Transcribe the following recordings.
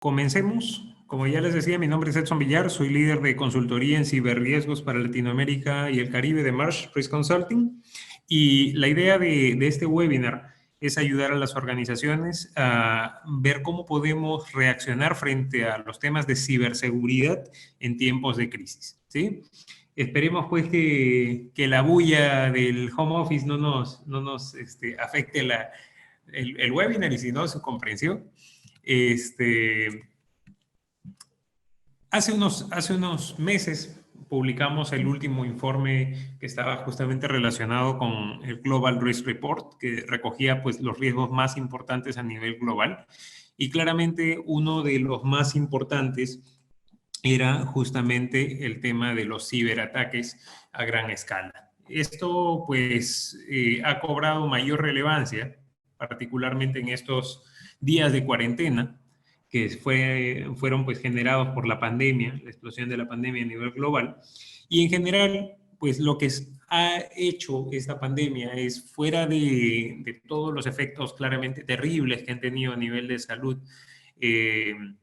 Comencemos. Como ya les decía, mi nombre es Edson Villar, soy líder de consultoría en ciberriesgos para Latinoamérica y el Caribe de Marsh Risk Consulting. Y la idea de este webinar es ayudar a las organizaciones a ver cómo podemos reaccionar frente a los temas de ciberseguridad en tiempos de crisis, ¿sí? Esperemos pues que la bulla del home office no nos afecte el webinar y si no, su comprensión. Hace unos meses publicamos el último informe que estaba justamente relacionado con el Global Risk Report, que recogía pues, los riesgos más importantes a nivel global. Y claramente uno de los más importantes era justamente el tema de los ciberataques a gran escala. Esto pues ha cobrado mayor relevancia, particularmente en estos días de cuarentena, que fueron pues generados por la pandemia, la explosión de la pandemia a nivel global. Y en general, pues lo que ha hecho esta pandemia es, fuera de todos los efectos claramente terribles que han tenido a nivel de salud en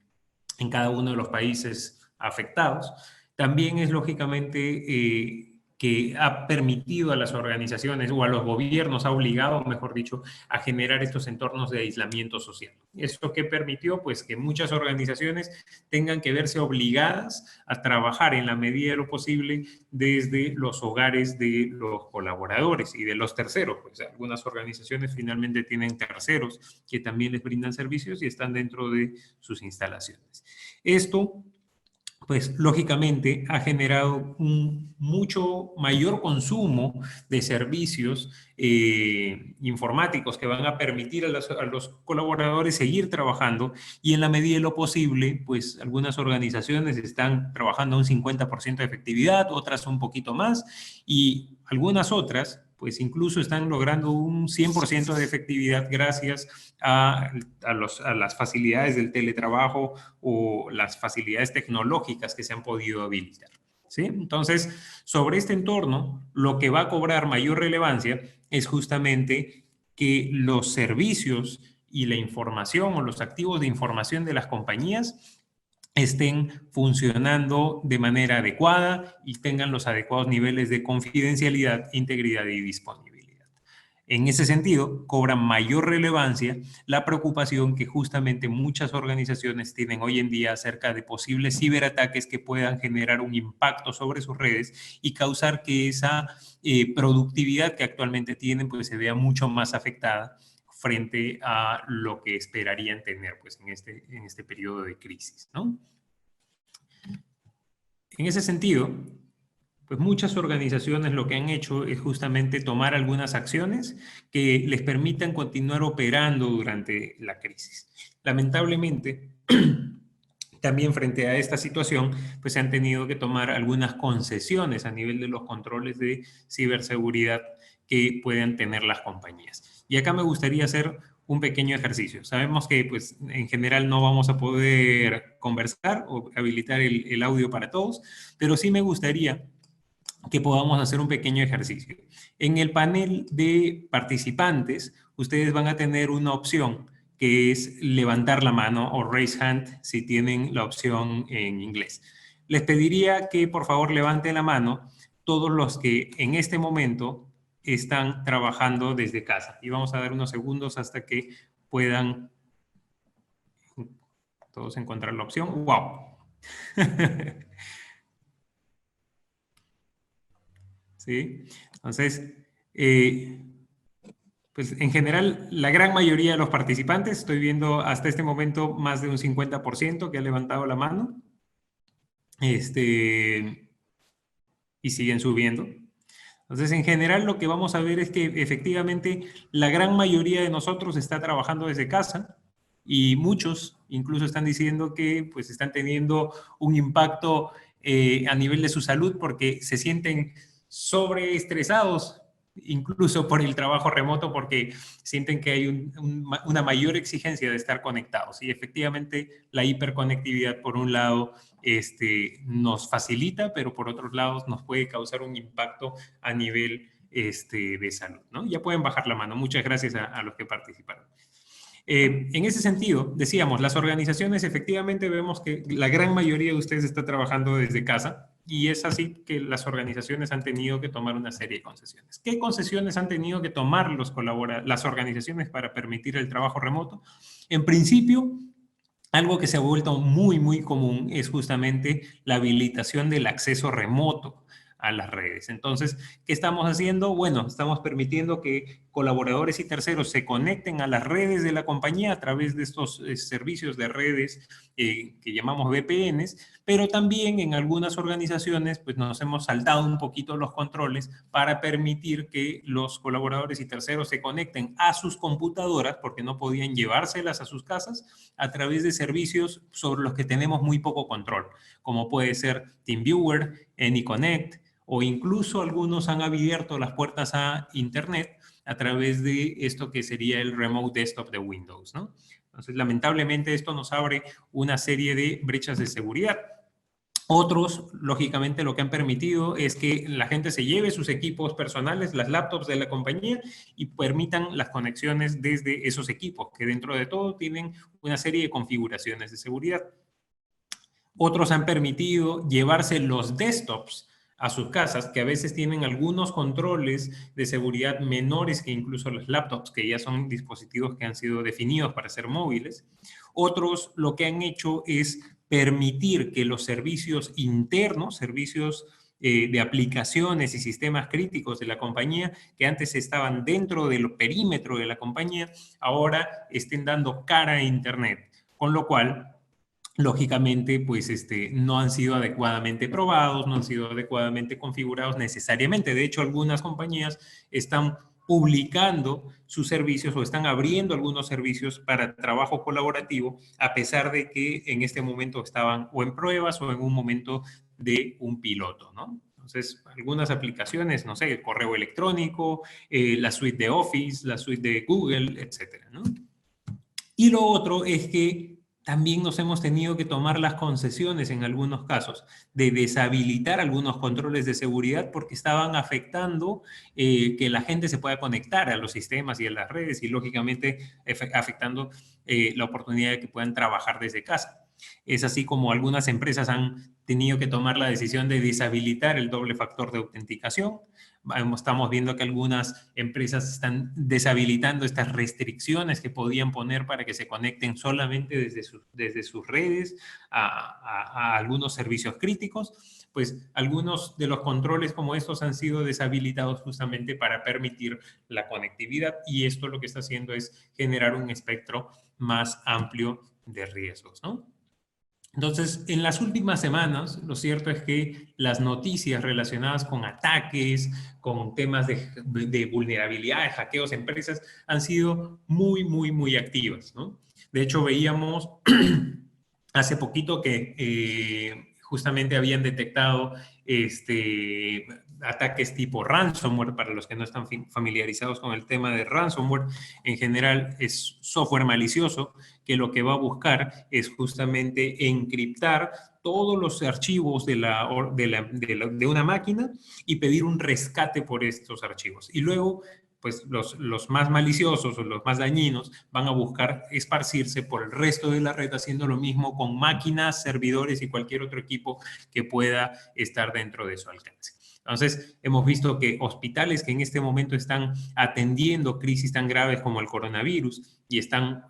cada uno de los países afectados, también es lógicamente que ha permitido a las organizaciones o a los gobiernos, ha obligado, mejor dicho, a generar estos entornos de aislamiento social. ¿Esto qué permitió? Pues que muchas organizaciones tengan que verse obligadas a trabajar en la medida de lo posible desde los hogares de los colaboradores y de los terceros. Pues algunas organizaciones finalmente tienen terceros que también les brindan servicios y están dentro de sus instalaciones. Esto pues lógicamente ha generado un mucho mayor consumo de servicios informáticos que van a permitir a los colaboradores seguir trabajando y en la medida de lo posible, pues algunas organizaciones están trabajando a un 50% de efectividad, otras un poquito más y algunas otras pues incluso están logrando un 100% de efectividad gracias a las facilidades del teletrabajo o las facilidades tecnológicas que se han podido habilitar, ¿sí? Entonces, sobre este entorno, lo que va a cobrar mayor relevancia es justamente que los servicios y la información o los activos de información de las compañías estén funcionando de manera adecuada y tengan los adecuados niveles de confidencialidad, integridad y disponibilidad. En ese sentido, cobra mayor relevancia la preocupación que justamente muchas organizaciones tienen hoy en día acerca de posibles ciberataques que puedan generar un impacto sobre sus redes y causar que esa productividad que actualmente tienen pues se vea mucho más afectada frente a lo que esperarían tener pues, en este periodo de crisis, ¿no? En ese sentido, pues muchas organizaciones lo que han hecho es justamente tomar algunas acciones que les permitan continuar operando durante la crisis. Lamentablemente, también frente a esta situación, pues se han tenido que tomar algunas concesiones a nivel de los controles de ciberseguridad que puedan tener las compañías. Y acá me gustaría hacer un pequeño ejercicio. Sabemos que pues en general no vamos a poder conversar o habilitar el audio para todos, pero sí me gustaría que podamos hacer un pequeño ejercicio. En el panel de participantes, ustedes van a tener una opción que es levantar la mano o raise hand si tienen la opción en inglés. Les pediría que por favor levanten la mano todos los que en este momento están trabajando desde casa. Y vamos a dar unos segundos hasta que puedan todos encontrar la opción. ¡Wow! ¿Sí? Entonces, pues en general, la gran mayoría de los participantes, estoy viendo hasta este momento más de un 50% que ha levantado la mano. Y siguen subiendo. Entonces, en general, lo que vamos a ver es que efectivamente la gran mayoría de nosotros está trabajando desde casa y muchos incluso están diciendo que pues están teniendo un impacto a nivel de su salud porque se sienten sobreestresados incluso por el trabajo remoto porque sienten que hay una mayor exigencia de estar conectados y efectivamente la hiperconectividad por un lado nos facilita, pero por otros lados nos puede causar un impacto a nivel de salud, ¿no? Ya pueden bajar la mano. Muchas gracias a los que participaron. En ese sentido, decíamos, las organizaciones efectivamente vemos que la gran mayoría de ustedes está trabajando desde casa y es así que las organizaciones han tenido que tomar una serie de concesiones. ¿Qué concesiones han tenido que tomar las organizaciones para permitir el trabajo remoto? En principio, algo que se ha vuelto muy, muy común es justamente la habilitación del acceso remoto a las redes. Entonces, ¿qué estamos haciendo? Bueno, estamos permitiendo que colaboradores y terceros se conecten a las redes de la compañía a través de estos servicios de redes que llamamos VPNs, pero también en algunas organizaciones pues nos hemos saltado un poquito los controles para permitir que los colaboradores y terceros se conecten a sus computadoras porque no podían llevárselas a sus casas a través de servicios sobre los que tenemos muy poco control, como puede ser TeamViewer, AnyConnect, o incluso algunos han abierto las puertas a Internet a través de esto que sería el Remote Desktop de Windows, ¿no? Entonces, lamentablemente, esto nos abre una serie de brechas de seguridad. Otros, lógicamente, lo que han permitido es que la gente se lleve sus equipos personales, las laptops de la compañía, y permitan las conexiones desde esos equipos, que dentro de todo tienen una serie de configuraciones de seguridad. Otros han permitido llevarse los desktops a sus casas, que a veces tienen algunos controles de seguridad menores que incluso los laptops, que ya son dispositivos que han sido definidos para ser móviles. Otros lo que han hecho es permitir que los servicios internos, servicios de aplicaciones y sistemas críticos de la compañía, que antes estaban dentro del perímetro de la compañía, ahora estén dando cara a Internet. Con lo cual, lógicamente, pues no han sido adecuadamente probados, no han sido adecuadamente configurados necesariamente. De hecho, algunas compañías están publicando sus servicios o están abriendo algunos servicios para trabajo colaborativo, a pesar de que en este momento estaban o en pruebas o en un momento de un piloto, ¿no? Entonces, algunas aplicaciones, no sé, el correo electrónico, la suite de Office, la suite de Google, etcétera, ¿no? Y lo otro es que también nos hemos tenido que tomar las concesiones en algunos casos de deshabilitar algunos controles de seguridad porque estaban afectando que la gente se pueda conectar a los sistemas y a las redes y lógicamente afectando la oportunidad de que puedan trabajar desde casa. Es así como algunas empresas han tenido que tomar la decisión de deshabilitar el doble factor de autenticación. Estamos viendo que algunas empresas están deshabilitando estas restricciones que podían poner para que se conecten solamente desde sus redes a algunos servicios críticos. Pues algunos de los controles como estos han sido deshabilitados justamente para permitir la conectividad y esto lo que está haciendo es generar un espectro más amplio de riesgos, ¿no? Entonces, en las últimas semanas, lo cierto es que las noticias relacionadas con ataques, con temas de vulnerabilidad, de hackeos a empresas, han sido muy, muy, muy activas, ¿no? De hecho, veíamos hace poquito que justamente habían detectado ataques tipo ransomware. Para los que no están familiarizados con el tema de ransomware, en general es software malicioso que lo que va a buscar es justamente encriptar todos los archivos de una máquina y pedir un rescate por estos archivos. Y luego, pues los más maliciosos o los más dañinos van a buscar esparcirse por el resto de la red haciendo lo mismo con máquinas, servidores y cualquier otro equipo que pueda estar dentro de su alcance. Entonces, hemos visto que hospitales que en este momento están atendiendo crisis tan graves como el coronavirus y están,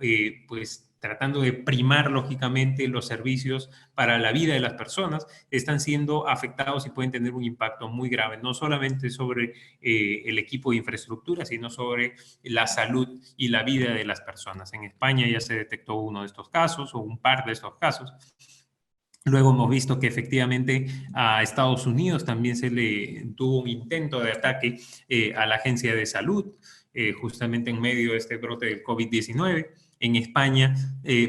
pues, tratando de primar, lógicamente, los servicios para la vida de las personas, están siendo afectados y pueden tener un impacto muy grave, no solamente sobre el equipo de infraestructura, sino sobre la salud y la vida de las personas. En España ya se detectó uno de estos casos o un par de estos casos. Luego hemos visto que efectivamente a Estados Unidos también se le tuvo un intento de ataque a la agencia de salud, justamente en medio de este brote del COVID-19. En España,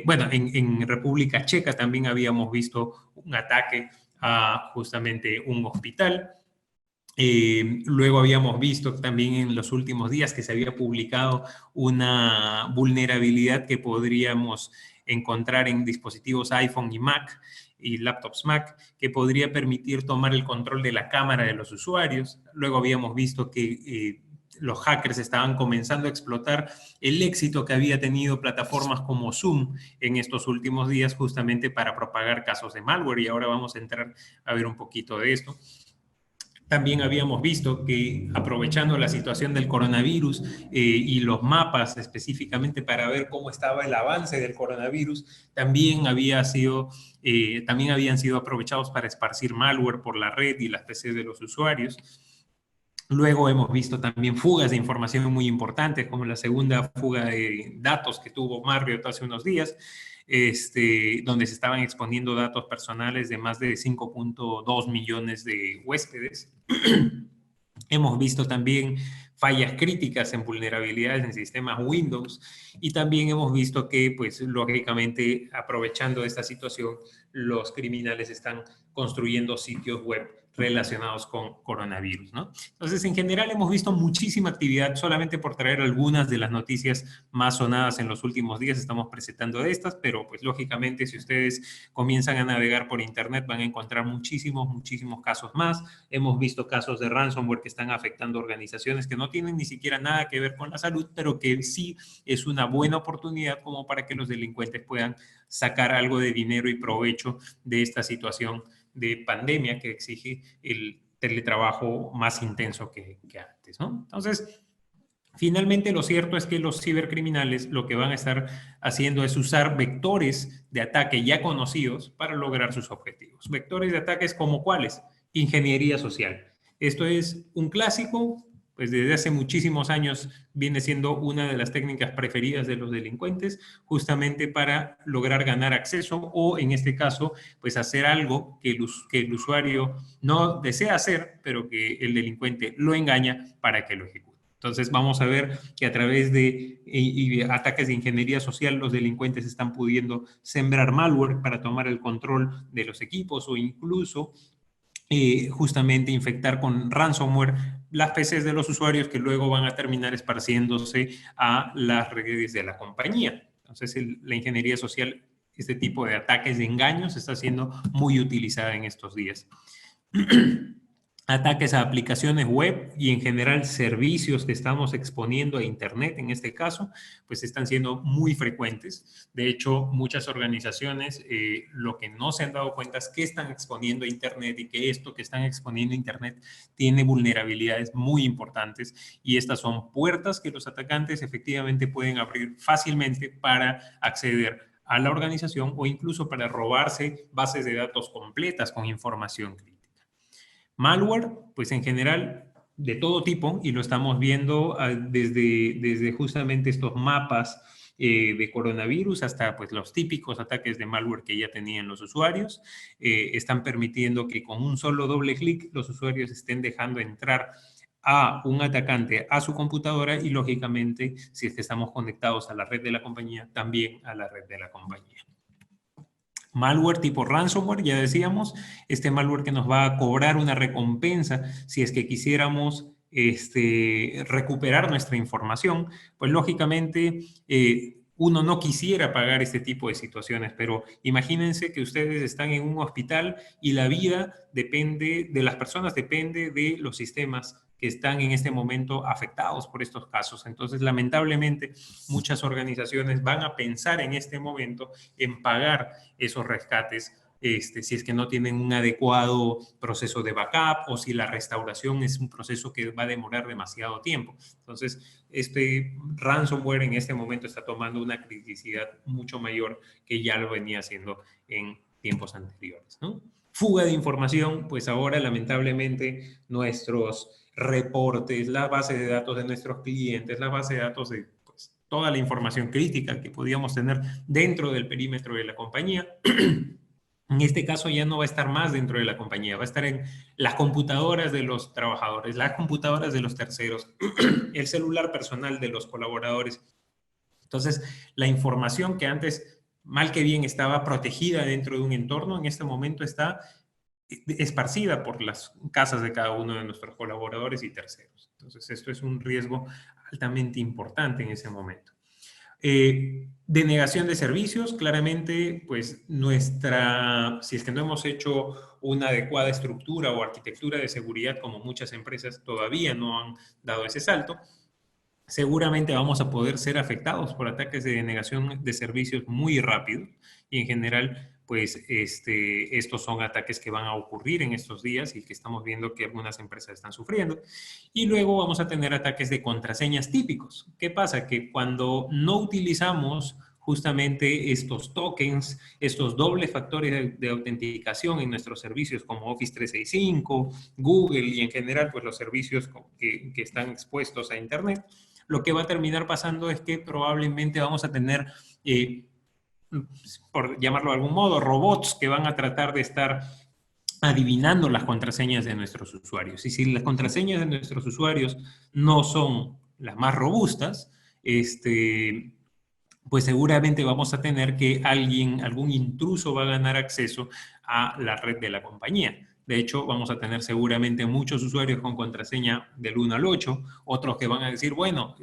bueno, en República Checa también habíamos visto un ataque a justamente un hospital. Luego habíamos visto también en los últimos días que se había publicado una vulnerabilidad que podríamos encontrar en dispositivos iPhone y Mac y laptops Mac, que podría permitir tomar el control de la cámara de los usuarios. Luego habíamos visto que los hackers estaban comenzando a explotar el éxito que había tenido plataformas como Zoom en estos últimos días justamente para propagar casos de malware, y ahora vamos a entrar a ver un poquito de esto. También habíamos visto que aprovechando la situación del coronavirus y los mapas específicamente para ver cómo estaba el avance del coronavirus, también habían sido aprovechados para esparcir malware por la red y las PCs de los usuarios. Luego hemos visto también fugas de información muy importantes, como la segunda fuga de datos que tuvo Marriott hace unos días, donde se estaban exponiendo datos personales de más de 5.2 millones de huéspedes. Hemos visto también fallas críticas en vulnerabilidades en sistemas Windows, y también hemos visto que, pues, lógicamente, aprovechando esta situación, los criminales están construyendo sitios web relacionados con coronavirus, ¿no? Entonces, en general, hemos visto muchísima actividad. Solamente por traer algunas de las noticias más sonadas en los últimos días, estamos presentando estas, pero pues lógicamente si ustedes comienzan a navegar por internet van a encontrar muchísimos casos más. Hemos visto casos de ransomware que están afectando organizaciones que no tienen ni siquiera nada que ver con la salud, pero que sí es una buena oportunidad como para que los delincuentes puedan sacar algo de dinero y provecho de esta situación de pandemia que exige el teletrabajo más intenso que antes, ¿no? Entonces, finalmente, lo cierto es que los cibercriminales lo que van a estar haciendo es usar vectores de ataque ya conocidos para lograr sus objetivos. Vectores de ataques como cuáles: ingeniería social. Esto es un clásico, pues desde hace muchísimos años viene siendo una de las técnicas preferidas de los delincuentes, justamente para lograr ganar acceso o, en este caso, pues hacer algo que el usuario no desea hacer, pero que el delincuente lo engaña para que lo ejecute. Entonces vamos a ver que a través de ataques de ingeniería social los delincuentes están pudiendo sembrar malware para tomar el control de los equipos, o incluso justamente infectar con ransomware las PCs de los usuarios, que luego van a terminar esparciéndose a las redes de la compañía. Entonces la ingeniería social, este tipo de ataques de engaños, está siendo muy utilizada en estos días. Ataques a aplicaciones web y en general servicios que estamos exponiendo a Internet, en este caso, pues están siendo muy frecuentes. De hecho, muchas organizaciones lo que no se han dado cuenta es que están exponiendo a Internet, y que esto que están exponiendo a Internet tiene vulnerabilidades muy importantes, y estas son puertas que los atacantes efectivamente pueden abrir fácilmente para acceder a la organización o incluso para robarse bases de datos completas con información crítica. Malware, pues en general de todo tipo, y lo estamos viendo desde justamente estos mapas de coronavirus hasta pues los típicos ataques de malware que ya tenían los usuarios. Están permitiendo que con un solo doble clic los usuarios estén dejando entrar a un atacante a su computadora, y lógicamente, si es que estamos conectados a la red de la compañía, también a la red de la compañía. Malware tipo ransomware, ya decíamos, este malware que nos va a cobrar una recompensa si es que quisiéramos recuperar nuestra información. Pues lógicamente uno no quisiera pagar este tipo de situaciones, pero imagínense que ustedes están en un hospital y la vida depende de las personas, depende de los sistemas que están en este momento afectados por estos casos. Entonces, lamentablemente, muchas organizaciones van a pensar en este momento en pagar esos rescates si es que no tienen un adecuado proceso de backup, o si la restauración es un proceso que va a demorar demasiado tiempo. Entonces, este ransomware en este momento está tomando una criticidad mucho mayor que ya lo venía haciendo en tiempos anteriores, ¿no? Fuga de información, pues ahora lamentablemente nuestros reportes, la base de datos de nuestros clientes, la base de datos de pues, toda la información crítica que podíamos tener dentro del perímetro de la compañía, en este caso ya no va a estar más dentro de la compañía, va a estar en las computadoras de los trabajadores, las computadoras de los terceros, el celular personal de los colaboradores. Entonces, la información que antes, mal que bien, estaba protegida dentro de un entorno, en este momento está esparcida por las casas de cada uno de nuestros colaboradores y terceros. Entonces, esto es un riesgo altamente importante en ese momento. Denegación de servicios, claramente, pues si es que no hemos hecho una adecuada estructura o arquitectura de seguridad, como muchas empresas todavía no han dado ese salto, seguramente vamos a poder ser afectados por ataques de denegación de servicios muy rápido y en general, pues estos son ataques que van a ocurrir en estos días y que estamos viendo que algunas empresas están sufriendo. Y luego vamos a tener ataques de contraseñas típicos. ¿Qué pasa? Que cuando no utilizamos justamente estos tokens, estos dobles factores de autenticación en nuestros servicios como Office 365, Google y en general pues los servicios que están expuestos a Internet, lo que va a terminar pasando es que probablemente vamos a tener, por llamarlo de algún modo, robots que van a tratar de estar adivinando las contraseñas de nuestros usuarios. Y si las contraseñas de nuestros usuarios no son las más robustas, pues seguramente vamos a tener que algún intruso va a ganar acceso a la red de la compañía. De hecho, vamos a tener seguramente muchos usuarios con contraseña del 1 al 8, otros que van a decir, bueno,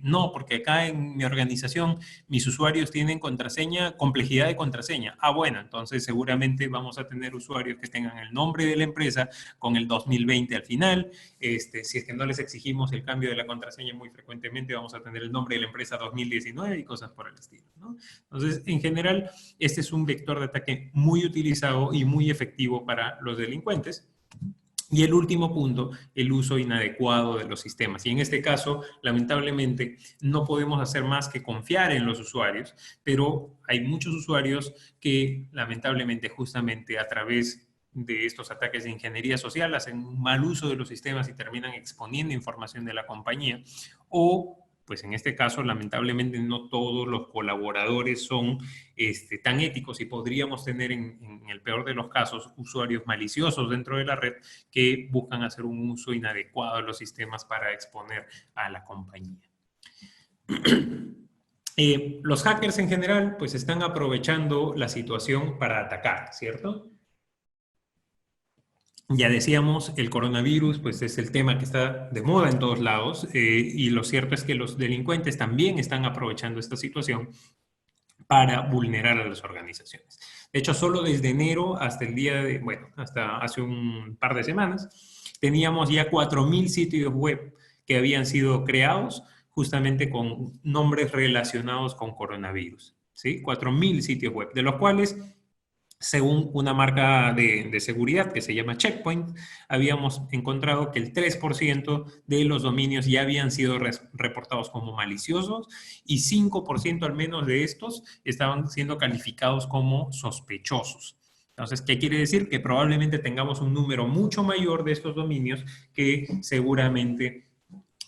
no, porque acá en mi organización mis usuarios tienen contraseña, complejidad de contraseña. Ah, bueno, entonces seguramente vamos a tener usuarios que tengan el nombre de la empresa con el 2020 al final. Si es que no les exigimos el cambio de la contraseña muy frecuentemente, vamos a tener el nombre de la empresa 2019 y cosas por el estilo, ¿no? Entonces, en general, este es un vector de ataque muy utilizado y muy efectivo para los delincuentes. Y el último punto, el uso inadecuado de los sistemas. Y en este caso, lamentablemente, no podemos hacer más que confiar en los usuarios, pero hay muchos usuarios que, lamentablemente, justamente a través de estos ataques de ingeniería social, hacen un mal uso de los sistemas y terminan exponiendo información de la compañía, o pues en este caso, lamentablemente, no todos los colaboradores son tan éticos y podríamos tener en el peor de los casos usuarios maliciosos dentro de la red que buscan hacer un uso inadecuado de los sistemas para exponer a la compañía. Los hackers en general pues están aprovechando la situación para atacar, ¿cierto? Ya decíamos, el coronavirus pues es el tema que está de moda en todos lados y lo cierto es que los delincuentes también están aprovechando esta situación para vulnerar a las organizaciones. De hecho, solo desde enero hasta el día de, bueno, hasta hace un par de semanas, teníamos ya 4.000 sitios web que habían sido creados justamente con nombres relacionados con coronavirus, ¿sí? 4.000 sitios web, de los cuales según una marca de seguridad que se llama Checkpoint, habíamos encontrado que el 3% de los dominios ya habían sido reportados como maliciosos y 5% al menos de estos estaban siendo calificados como sospechosos. Entonces, ¿qué quiere decir? Que probablemente tengamos un número mucho mayor de estos dominios que seguramente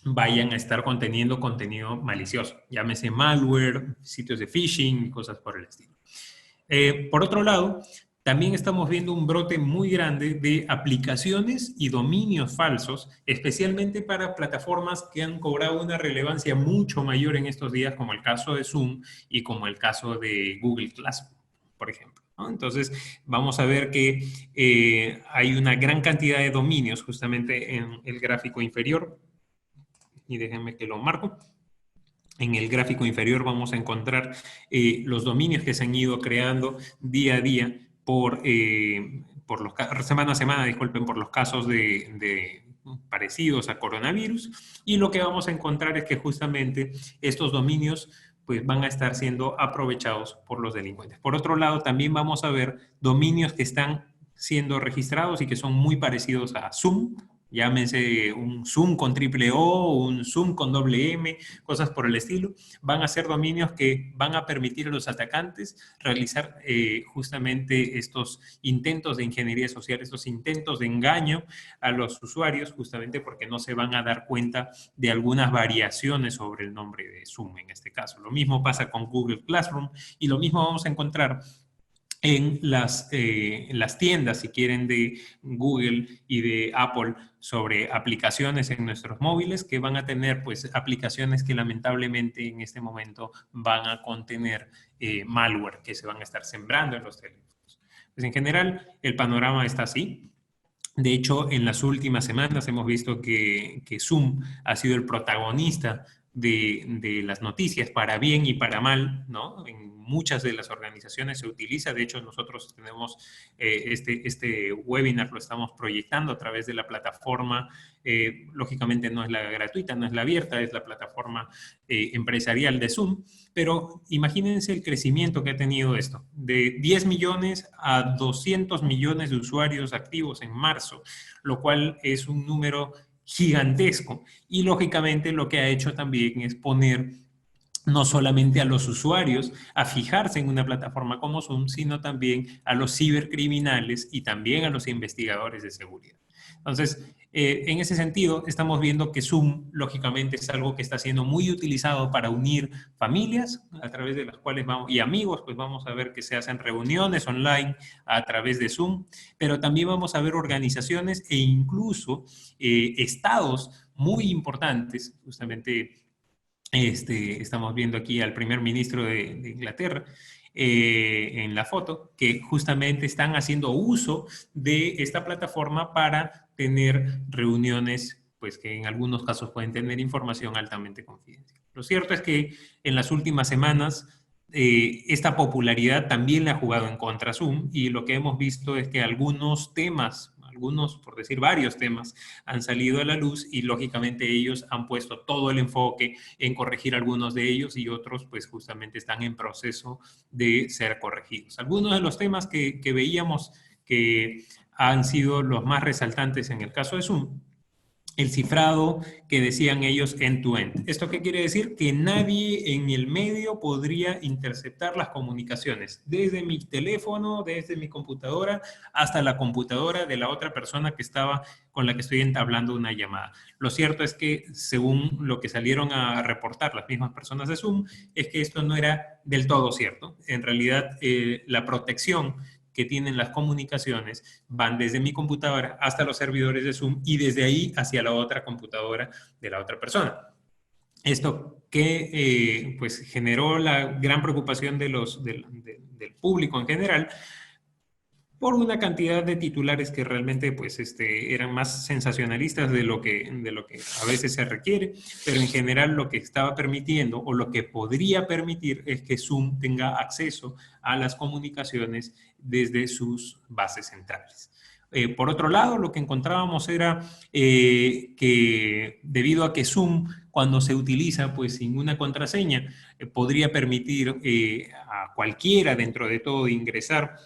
vayan a estar conteniendo contenido malicioso. Llámese malware, sitios de phishing y cosas por el estilo. Por otro lado, también estamos viendo un brote muy grande de aplicaciones y dominios falsos, especialmente para plataformas que han cobrado una relevancia mucho mayor en estos días, como el caso de Zoom y como el caso de Google Classroom, por ejemplo, ¿no? Entonces, vamos a ver que hay una gran cantidad de dominios justamente en el gráfico inferior, y déjenme que lo marco. En el gráfico inferior vamos a encontrar los dominios que se han ido creando día a día por semana a semana, disculpen, por los casos parecidos a coronavirus. Y lo que vamos a encontrar es que justamente estos dominios pues van a estar siendo aprovechados por los delincuentes. Por otro lado, también vamos a ver dominios que están siendo registrados y que son muy parecidos a Zoom. Llámense un Zoom con triple O, un Zoom con doble M, cosas por el estilo. Van a ser dominios que van a permitir a los atacantes realizar justamente estos intentos de ingeniería social, estos intentos de engaño a los usuarios, justamente porque no se van a dar cuenta de algunas variaciones sobre el nombre de Zoom en este caso. Lo mismo pasa con Google Classroom y lo mismo vamos a encontrar en las tiendas, si quieren, de Google y de Apple sobre aplicaciones en nuestros móviles que van a tener pues aplicaciones que lamentablemente en este momento van a contener malware que se van a estar sembrando en los teléfonos. Pues en general el panorama está así. De hecho, en las últimas semanas hemos visto que Zoom ha sido el protagonista de las noticias para bien y para mal, ¿no? En muchas de las organizaciones se utiliza. De hecho, nosotros tenemos este webinar, lo estamos proyectando a través de la plataforma. Lógicamente no es la gratuita, no es la abierta, es la plataforma empresarial de Zoom. Pero imagínense el crecimiento que ha tenido esto. De 10 millones a 200 millones de usuarios activos en marzo, lo cual es un número gigantesco. Y lógicamente lo que ha hecho también es poner no solamente a los usuarios a fijarse en una plataforma como Zoom, sino también a los cibercriminales y también a los investigadores de seguridad. Entonces, en ese sentido, estamos viendo que Zoom, lógicamente, es algo que está siendo muy utilizado para unir familias, a través de las cuales vamos, y amigos, pues vamos a ver que se hacen reuniones online a través de Zoom, pero también vamos a ver organizaciones e incluso estados muy importantes, justamente estamos viendo aquí al primer ministro de Inglaterra en la foto, que justamente están haciendo uso de esta plataforma para tener reuniones, pues que en algunos casos pueden tener información altamente confidencial. Lo cierto es que en las últimas semanas esta popularidad también le ha jugado en contra Zoom, y lo que hemos visto es que algunos temas, por decir varios temas, han salido a la luz, y lógicamente ellos han puesto todo el enfoque en corregir algunos de ellos, y otros pues justamente están en proceso de ser corregidos. Algunos de los temas que veíamos que han sido los más resaltantes en el caso de Zoom: el cifrado que decían ellos end-to-end. ¿Esto qué quiere decir? Que nadie en el medio podría interceptar las comunicaciones, desde mi teléfono, desde mi computadora, hasta la computadora de la otra persona que estaba con la que estoy entablando una llamada. Lo cierto es que, según lo que salieron a reportar las mismas personas de Zoom, es que esto no era del todo cierto. En realidad, la protección que tienen las comunicaciones van desde mi computadora hasta los servidores de Zoom, y desde ahí hacia la otra computadora de la otra persona. Esto que pues generó la gran preocupación del público en general, por una cantidad de titulares que realmente pues, eran más sensacionalistas de lo que a veces se requiere, pero en general lo que estaba permitiendo, o lo que podría permitir, es que Zoom tenga acceso a las comunicaciones desde sus bases centrales. Por otro lado, lo que encontrábamos era que, debido a que Zoom, cuando se utiliza pues sin una contraseña, podría permitir a cualquiera dentro de todo ingresar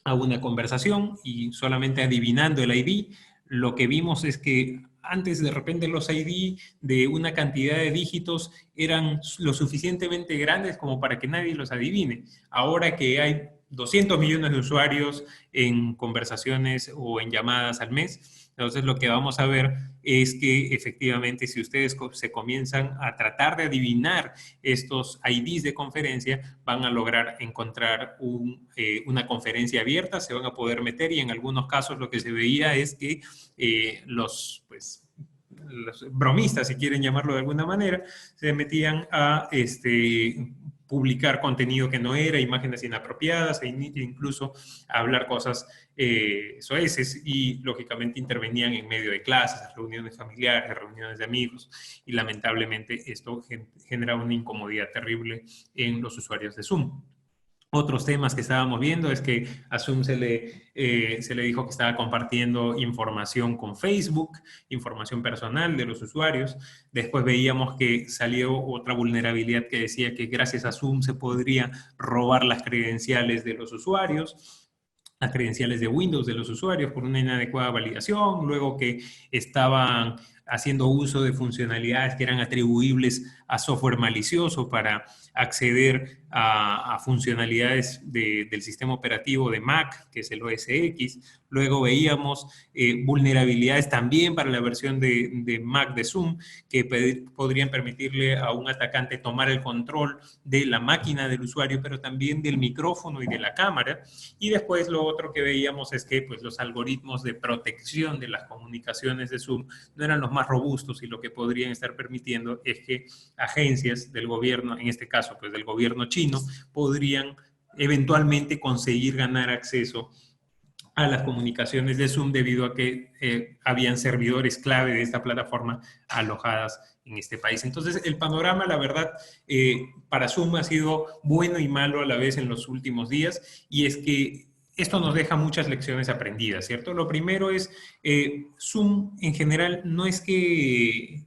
a una conversación, y solamente adivinando el ID, lo que vimos es que antes, de repente, los ID de una cantidad de dígitos eran lo suficientemente grandes como para que nadie los adivine. Ahora que hay 200 millones de usuarios en conversaciones o en llamadas al mes, entonces lo que vamos a ver es que efectivamente, si ustedes se comienzan a tratar de adivinar estos IDs de conferencia, van a lograr encontrar una conferencia abierta, se van a poder meter, y en algunos casos lo que se veía es que los bromistas, si quieren llamarlo de alguna manera, se metían a publicar contenido que no era, imágenes inapropiadas, e incluso a hablar cosas soeces, y lógicamente intervenían en medio de clases, reuniones familiares, reuniones de amigos, y lamentablemente esto genera una incomodidad terrible en los usuarios de Zoom. Otros temas que estábamos viendo es que a Zoom se le dijo que estaba compartiendo información con Facebook, información personal de los usuarios. Después veíamos que salió otra vulnerabilidad que decía que gracias a Zoom se podría robar las credenciales de los usuarios, las credenciales de Windows de los usuarios, por una inadecuada validación. Luego que estaban haciendo uso de funcionalidades que eran atribuibles a software malicioso para acceder a funcionalidades del sistema operativo de Mac, que es el OS X. Luego veíamos vulnerabilidades también para la versión de Mac de Zoom, que podrían permitirle a un atacante tomar el control de la máquina del usuario, pero también del micrófono y de la cámara. Y después lo otro que veíamos es que pues, los algoritmos de protección de las comunicaciones de Zoom no eran los más robustos, y lo que podrían estar permitiendo es que agencias del gobierno, en este caso pues del gobierno chino, podrían eventualmente conseguir ganar acceso a las comunicaciones de Zoom, debido a que habían servidores clave de esta plataforma alojadas en este país. Entonces, el panorama, la verdad, para Zoom ha sido bueno y malo a la vez en los últimos días, y es que esto nos deja muchas lecciones aprendidas, ¿cierto? Lo primero es, Zoom en general no es que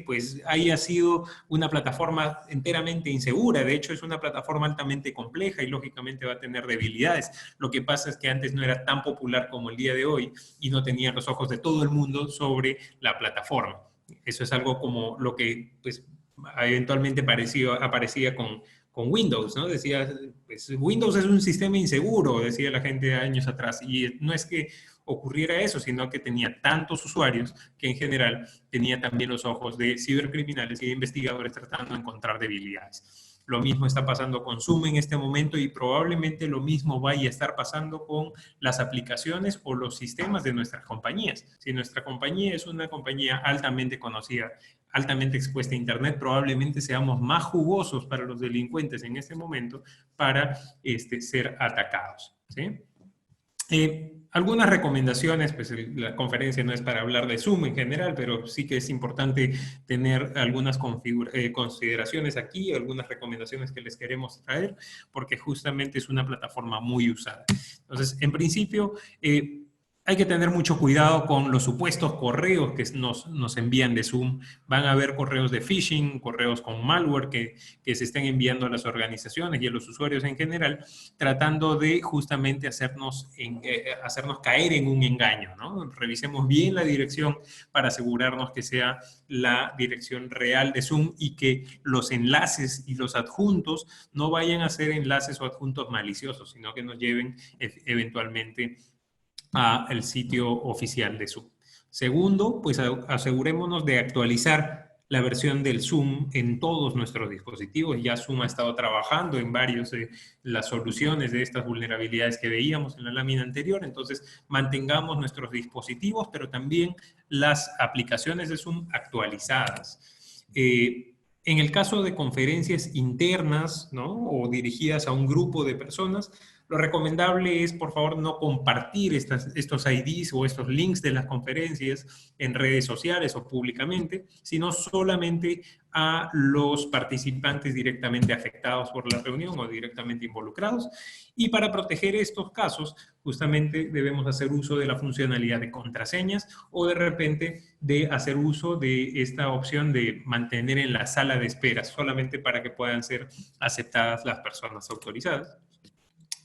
pues haya sido una plataforma enteramente insegura. De hecho, es una plataforma altamente compleja y lógicamente va a tener debilidades. Lo que pasa es que antes no era tan popular como el día de hoy y no tenía los ojos de todo el mundo sobre la plataforma. Eso es algo como lo que pues eventualmente aparecía con Windows, ¿no? Decía, pues, Windows es un sistema inseguro, decía la gente años atrás, y no es que ocurriera eso, sino que tenía tantos usuarios que en general tenía también los ojos de cibercriminales y de investigadores tratando de encontrar debilidades. Lo mismo está pasando con Zoom en este momento y probablemente lo mismo vaya a estar pasando con las aplicaciones o los sistemas de nuestras compañías. Si nuestra compañía es una compañía altamente conocida, altamente expuesta a Internet, probablemente seamos más jugosos para los delincuentes en este momento para ser atacados, ¿sí? Algunas recomendaciones, pues la conferencia no es para hablar de Zoom en general, pero sí que es importante tener algunas consideraciones aquí, algunas recomendaciones que les queremos traer, porque justamente es una plataforma muy usada. Entonces, en principio, hay que tener mucho cuidado con los supuestos correos que nos envían de Zoom. Van a haber correos de phishing, correos con malware que se estén enviando a las organizaciones y a los usuarios en general, tratando de justamente hacernos caer en un engaño, ¿no? Revisemos bien la dirección para asegurarnos que sea la dirección real de Zoom y que los enlaces y los adjuntos no vayan a ser enlaces o adjuntos maliciosos, sino que nos lleven eventualmente al sitio oficial de Zoom. Segundo, pues asegurémonos de actualizar la versión del Zoom en todos nuestros dispositivos. Ya Zoom ha estado trabajando en varios de las soluciones de estas vulnerabilidades que veíamos en la lámina anterior. Entonces, mantengamos nuestros dispositivos, pero también las aplicaciones de Zoom actualizadas. En el caso de conferencias internas, ¿no? O dirigidas a un grupo de personas, lo recomendable es, por favor, no compartir estos IDs o estos links de las conferencias en redes sociales o públicamente, sino solamente a los participantes directamente afectados por la reunión o directamente involucrados. Y para proteger estos casos, justamente debemos hacer uso de la funcionalidad de contraseñas o de repente de hacer uso de esta opción de mantener en la sala de espera, solamente para que puedan ser aceptadas las personas autorizadas.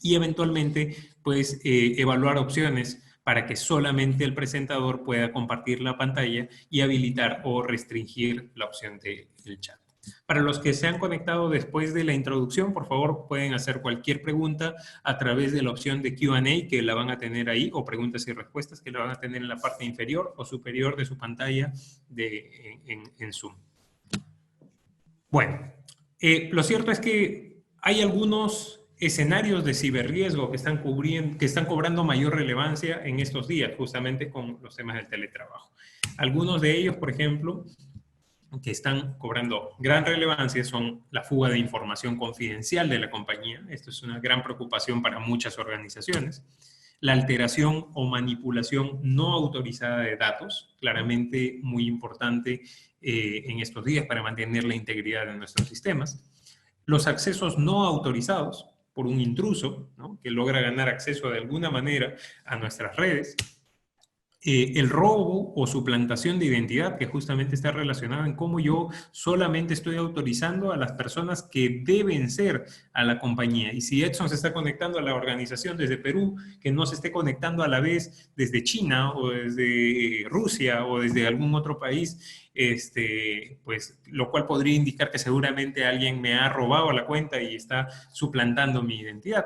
Y eventualmente, pues, evaluar opciones para que solamente el presentador pueda compartir la pantalla y habilitar o restringir la opción del chat. Para los que se han conectado después de la introducción, por favor, pueden hacer cualquier pregunta a través de la opción de Q&A que la van a tener ahí, o preguntas y respuestas que la van a tener en la parte inferior o superior de su pantalla en Zoom. Bueno, lo cierto es que hay algunos escenarios de ciberriesgo que están cobrando mayor relevancia en estos días, justamente con los temas del teletrabajo. Algunos de ellos, por ejemplo, que están cobrando gran relevancia son la fuga de información confidencial de la compañía. Esto es una gran preocupación para muchas organizaciones. La alteración o manipulación no autorizada de datos, claramente muy importante en estos días para mantener la integridad de nuestros sistemas. Los accesos no autorizados por un intruso, ¿no? Que logra ganar acceso de alguna manera a nuestras redes. El robo o suplantación de identidad, que justamente está relacionado en cómo yo solamente estoy autorizando a las personas que deben ser a la compañía. Y si Edson se está conectando a la organización desde Perú, que no se esté conectando a la vez desde China o desde Rusia o desde algún otro país, pues, lo cual podría indicar que seguramente alguien me ha robado la cuenta y está suplantando mi identidad.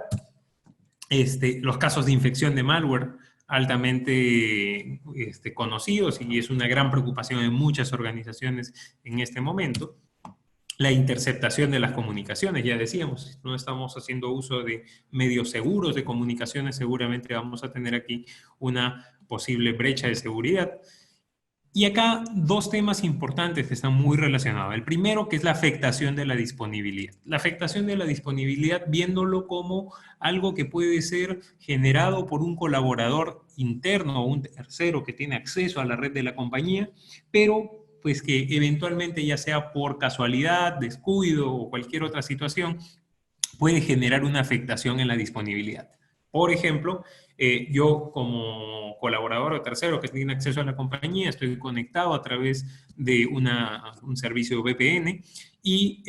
Los casos de infección de malware altamente conocidos y es una gran preocupación en muchas organizaciones en este momento. La interceptación de las comunicaciones, ya decíamos, no estamos haciendo uso de medios seguros de comunicaciones, seguramente vamos a tener aquí una posible brecha de seguridad. Y acá dos temas importantes que están muy relacionados. El primero, que es la afectación de la disponibilidad. La afectación de la disponibilidad viéndolo como algo que puede ser generado por un colaborador interno o un tercero que tiene acceso a la red de la compañía, pero pues que eventualmente, ya sea por casualidad, descuido o cualquier otra situación, puede generar una afectación en la disponibilidad. Por ejemplo, yo como colaborador o tercero que tiene acceso a la compañía, estoy conectado a través de un servicio VPN y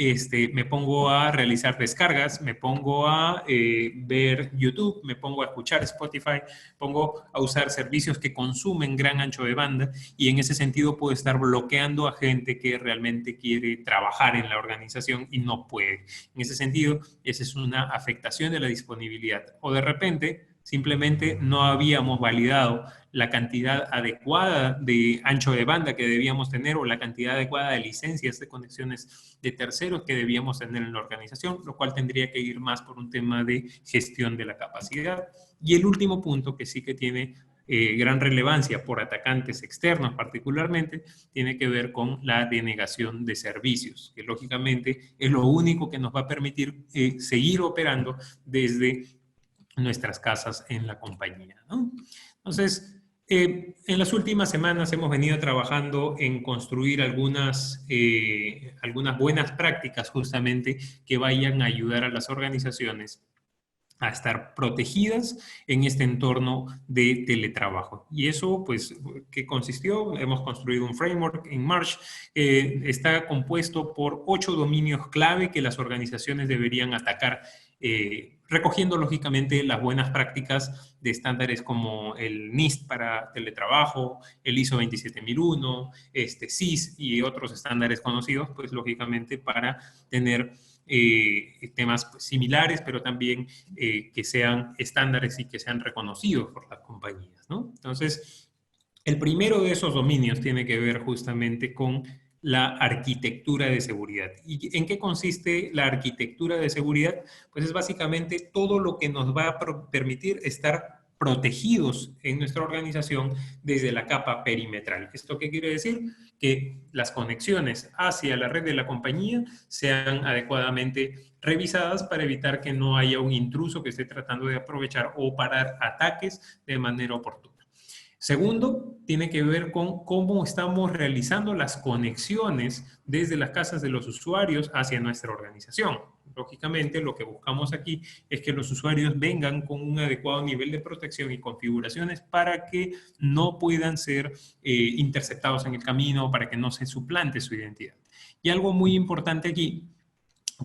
me pongo a realizar descargas, me pongo a ver YouTube, me pongo a escuchar Spotify, pongo a usar servicios que consumen gran ancho de banda, y en ese sentido puedo estar bloqueando a gente que realmente quiere trabajar en la organización y no puede. En ese sentido, esa es una afectación de la disponibilidad. O de repente, simplemente no habíamos validado la cantidad adecuada de ancho de banda que debíamos tener, o la cantidad adecuada de licencias de conexiones de terceros que debíamos tener en la organización, lo cual tendría que ir más por un tema de gestión de la capacidad. Y el último punto, que sí que tiene gran relevancia por atacantes externos particularmente, tiene que ver con la denegación de servicios, que lógicamente es lo único que nos va a permitir seguir operando desde nuestras casas en la compañía, ¿no? Entonces, en las últimas semanas hemos venido trabajando en construir algunas buenas prácticas justamente que vayan a ayudar a las organizaciones a estar protegidas en este entorno de teletrabajo. Y eso, pues, ¿qué consistió? Hemos construido un framework en March que está compuesto por 8 dominios clave que las organizaciones deberían atacar, recogiendo lógicamente las buenas prácticas de estándares como el NIST para teletrabajo, el ISO 27001, CIS y otros estándares conocidos, pues lógicamente para tener temas pues, similares, pero también que sean estándares y que sean reconocidos por las compañías, ¿no? Entonces, el primero de esos dominios tiene que ver justamente con la arquitectura de seguridad. ¿Y en qué consiste la arquitectura de seguridad? Pues es básicamente todo lo que nos va a permitir estar protegidos en nuestra organización desde la capa perimetral. ¿Esto qué quiere decir? Que las conexiones hacia la red de la compañía sean adecuadamente revisadas para evitar que no haya un intruso que esté tratando de aprovechar o parar ataques de manera oportuna. Segundo, tiene que ver con cómo estamos realizando las conexiones desde las casas de los usuarios hacia nuestra organización. Lógicamente, lo que buscamos aquí es que los usuarios vengan con un adecuado nivel de protección y configuraciones para que no puedan ser interceptados en el camino, para que no se suplante su identidad. Y algo muy importante aquí,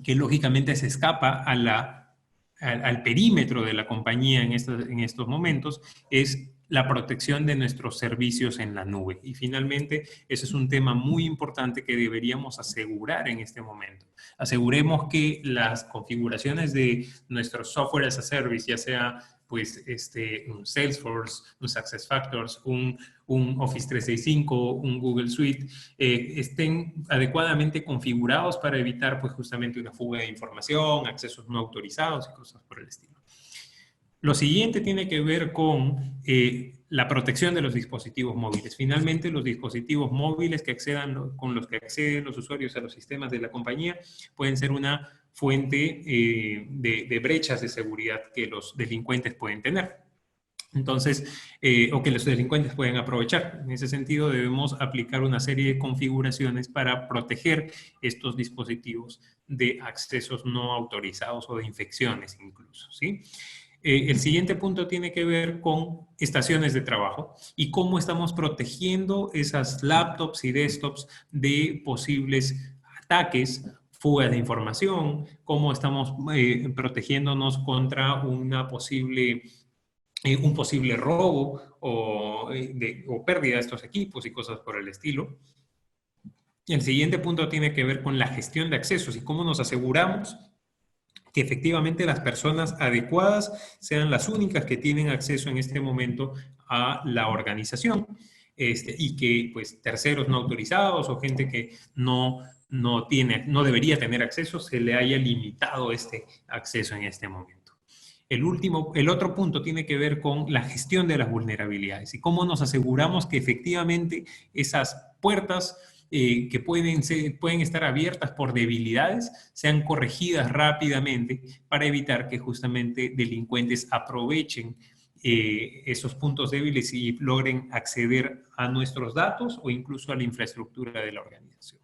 que lógicamente se escapa al perímetro de la compañía en estos momentos, es la protección de nuestros servicios en la nube. Y finalmente, ese es un tema muy importante que deberíamos asegurar en este momento. Aseguremos que las configuraciones de nuestro software as a service, ya sea pues un Salesforce, un SuccessFactors, un Office 365, un Google Suite, estén adecuadamente configurados para evitar pues justamente una fuga de información, accesos no autorizados y cosas por el estilo. Lo siguiente tiene que ver con la protección de los dispositivos móviles. Finalmente, los dispositivos móviles con los que acceden los usuarios a los sistemas de la compañía pueden ser una fuente de brechas de seguridad que los delincuentes pueden tener. Entonces, o que los delincuentes pueden aprovechar. En ese sentido, debemos aplicar una serie de configuraciones para proteger estos dispositivos de accesos no autorizados o de infecciones incluso, ¿sí? El siguiente punto tiene que ver con estaciones de trabajo y cómo estamos protegiendo esas laptops y desktops de posibles ataques, fugas de información, cómo estamos protegiéndonos contra un posible robo o pérdida de estos equipos y cosas por el estilo. El siguiente punto tiene que ver con la gestión de accesos y cómo nos aseguramos que efectivamente las personas adecuadas sean las únicas que tienen acceso en este momento a la organización, y que pues terceros no autorizados o gente que no debería tener acceso, se le haya limitado este acceso en este momento. El otro punto tiene que ver con la gestión de las vulnerabilidades y cómo nos aseguramos que efectivamente esas puertas que pueden estar abiertas por debilidades sean corregidas rápidamente para evitar que justamente delincuentes aprovechen esos puntos débiles y logren acceder a nuestros datos o incluso a la infraestructura de la organización.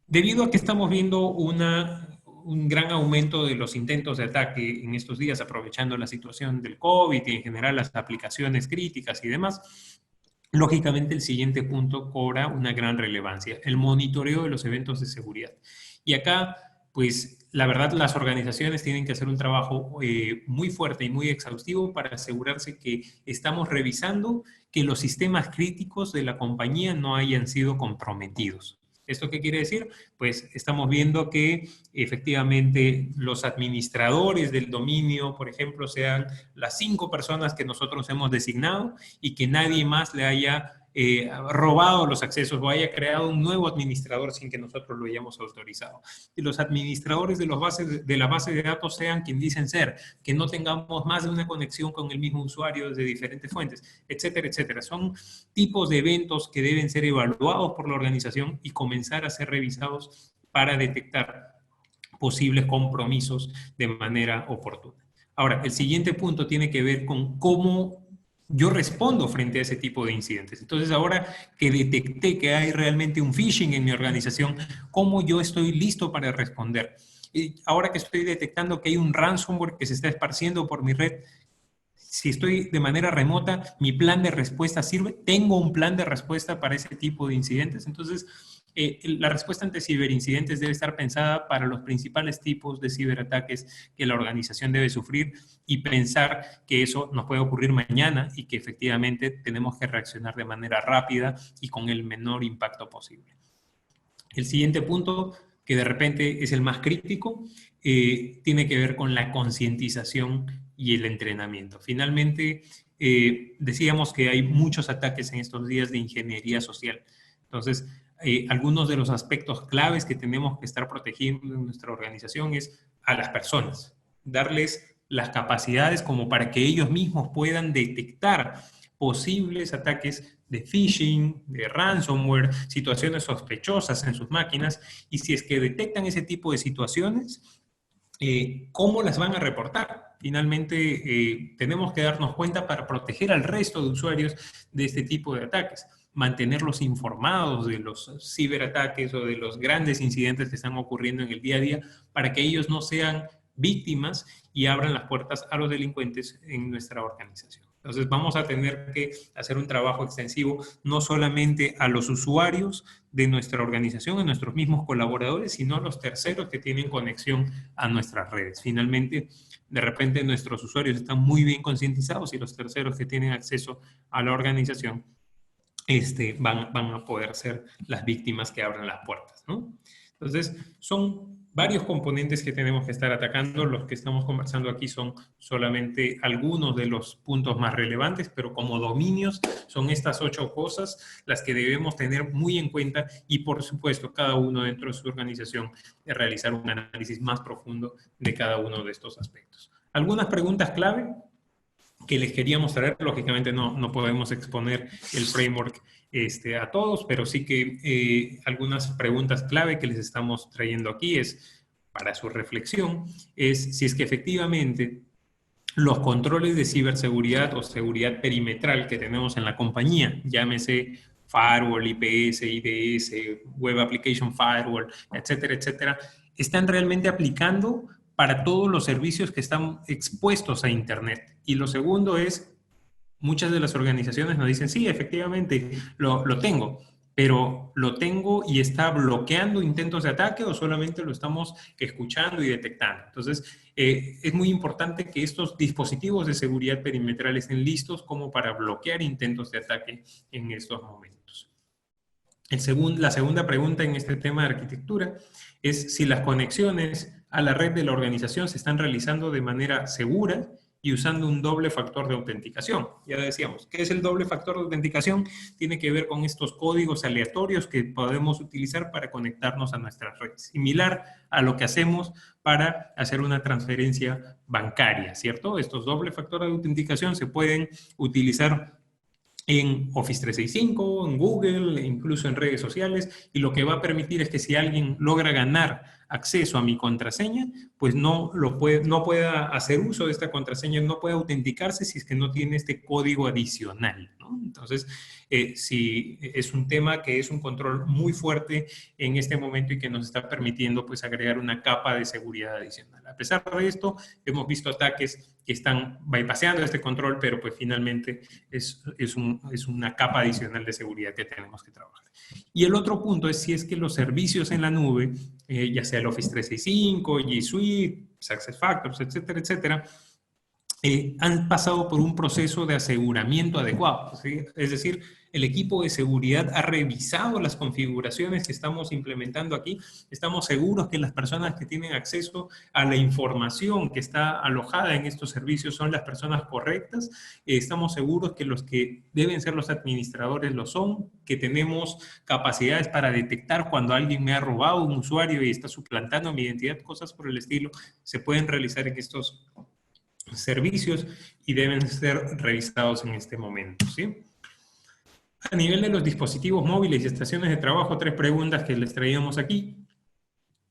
Debido a que estamos viendo un gran aumento de los intentos de ataque en estos días, aprovechando la situación del COVID y en general las aplicaciones críticas y demás, lógicamente el siguiente punto cobra una gran relevancia, el monitoreo de los eventos de seguridad. Y acá, pues, la verdad, las organizaciones tienen que hacer un trabajo muy fuerte y muy exhaustivo para asegurarse que estamos revisando que los sistemas críticos de la compañía no hayan sido comprometidos. ¿Esto qué quiere decir? Pues estamos viendo que efectivamente los administradores del dominio, por ejemplo, sean las 5 personas que nosotros hemos designado y que nadie más le haya robado los accesos o haya creado un nuevo administrador sin que nosotros lo hayamos autorizado. Y los administradores de la base de datos sean quien dicen ser, que no tengamos más de una conexión con el mismo usuario desde diferentes fuentes, etcétera, etcétera. Son tipos de eventos que deben ser evaluados por la organización y comenzar a ser revisados para detectar posibles compromisos de manera oportuna. Ahora, el siguiente punto tiene que ver con cómo yo respondo frente a ese tipo de incidentes. Entonces, ahora que detecté que hay realmente un phishing en mi organización, ¿cómo yo estoy listo para responder? Y ahora que estoy detectando que hay un ransomware que se está esparciendo por mi red, si estoy de manera remota, ¿mi plan de respuesta sirve? ¿Tengo un plan de respuesta para ese tipo de incidentes? Entonces, la respuesta ante ciberincidentes debe estar pensada para los principales tipos de ciberataques que la organización debe sufrir y pensar que eso nos puede ocurrir mañana y que efectivamente tenemos que reaccionar de manera rápida y con el menor impacto posible. El siguiente punto, que de repente es el más crítico, tiene que ver con la concientización y el entrenamiento. Finalmente, decíamos que hay muchos ataques en estos días de ingeniería social. Entonces, algunos de los aspectos claves que tenemos que estar protegiendo en nuestra organización es a las personas, darles las capacidades como para que ellos mismos puedan detectar posibles ataques de phishing, de ransomware, situaciones sospechosas en sus máquinas, y si es que detectan ese tipo de situaciones, ¿cómo las van a reportar? Finalmente, tenemos que darnos cuenta para proteger al resto de usuarios de este tipo de ataques, mantenerlos informados de los ciberataques o de los grandes incidentes que están ocurriendo en el día a día para que ellos no sean víctimas y abran las puertas a los delincuentes en nuestra organización. Entonces vamos a tener que hacer un trabajo extensivo no solamente a los usuarios de nuestra organización, a nuestros mismos colaboradores, sino a los terceros que tienen conexión a nuestras redes. Finalmente, de repente nuestros usuarios están muy bien concientizados y los terceros que tienen acceso a la organización van a poder ser las víctimas que abran las puertas, ¿no? Entonces, son varios componentes que tenemos que estar atacando. Los que estamos conversando aquí son solamente algunos de los puntos más relevantes, pero como dominios son estas 8 cosas las que debemos tener muy en cuenta y, por supuesto, cada uno dentro de su organización realizar un análisis más profundo de cada uno de estos aspectos. ¿Algunas preguntas clave que les quería mostrar? Lógicamente no podemos exponer el framework a todos, pero sí que algunas preguntas clave que les estamos trayendo aquí es, para su reflexión, es si es que efectivamente los controles de ciberseguridad o seguridad perimetral que tenemos en la compañía, llámese firewall, IPS, IDS, Web Application Firewall, etcétera, etcétera, están realmente aplicando para todos los servicios que están expuestos a Internet. Y lo segundo es, muchas de las organizaciones nos dicen, sí, efectivamente, lo tengo, pero ¿lo tengo y está bloqueando intentos de ataque o solamente lo estamos escuchando y detectando? Entonces, es muy importante que estos dispositivos de seguridad perimetral estén listos como para bloquear intentos de ataque en estos momentos. La segunda pregunta en este tema de arquitectura es si las conexiones a la red de la organización se están realizando de manera segura y usando un doble factor de autenticación. Ya decíamos, ¿qué es el doble factor de autenticación? Tiene que ver con estos códigos aleatorios que podemos utilizar para conectarnos a nuestras redes. Similar a lo que hacemos para hacer una transferencia bancaria, ¿cierto? Estos doble factores de autenticación se pueden utilizar en Office 365, en Google, incluso en redes sociales, y lo que va a permitir es que si alguien logra ganar acceso a mi contraseña, pues no pueda hacer uso de esta contraseña, no puede autenticarse si es que no tiene este código adicional, ¿no? Entonces, sí, es un tema que es un control muy fuerte en este momento y que nos está permitiendo pues agregar una capa de seguridad adicional. A pesar de esto, hemos visto ataques que están bypassando este control, pero pues finalmente es una capa adicional de seguridad que tenemos que trabajar. Y el otro punto es si es que los servicios en la nube, ya sea el Office 365, G Suite, SuccessFactors, etcétera, etcétera, han pasado por un proceso de aseguramiento adecuado, ¿sí? Es decir, el equipo de seguridad ha revisado las configuraciones que estamos implementando aquí. Estamos seguros que las personas que tienen acceso a la información que está alojada en estos servicios son las personas correctas. Estamos seguros que los que deben ser los administradores lo son, que tenemos capacidades para detectar cuando alguien me ha robado un usuario y está suplantando mi identidad, cosas por el estilo, se pueden realizar en estos servicios y deben ser revisados en este momento, ¿sí? A nivel de los dispositivos móviles y estaciones de trabajo, 3 preguntas que les traíamos aquí.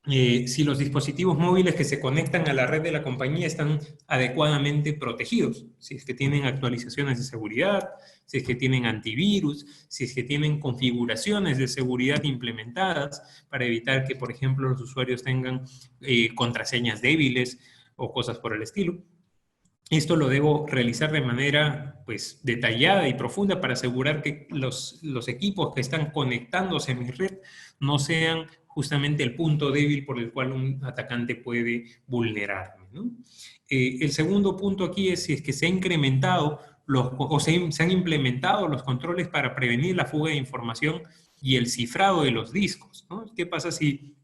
Si los dispositivos móviles que se conectan a la red de la compañía están adecuadamente protegidos, si es que tienen actualizaciones de seguridad, si es que tienen antivirus, si es que tienen configuraciones de seguridad implementadas para evitar que, por ejemplo, los usuarios tengan contraseñas débiles o cosas por el estilo. Esto lo debo realizar de manera pues, detallada y profunda para asegurar que los equipos que están conectándose a mi red no sean justamente el punto débil por el cual un atacante puede vulnerarme, ¿no? El segundo punto aquí es si es que se ha incrementado se han implementado los controles para prevenir la fuga de información y el cifrado de los discos, ¿no? ¿Qué pasa si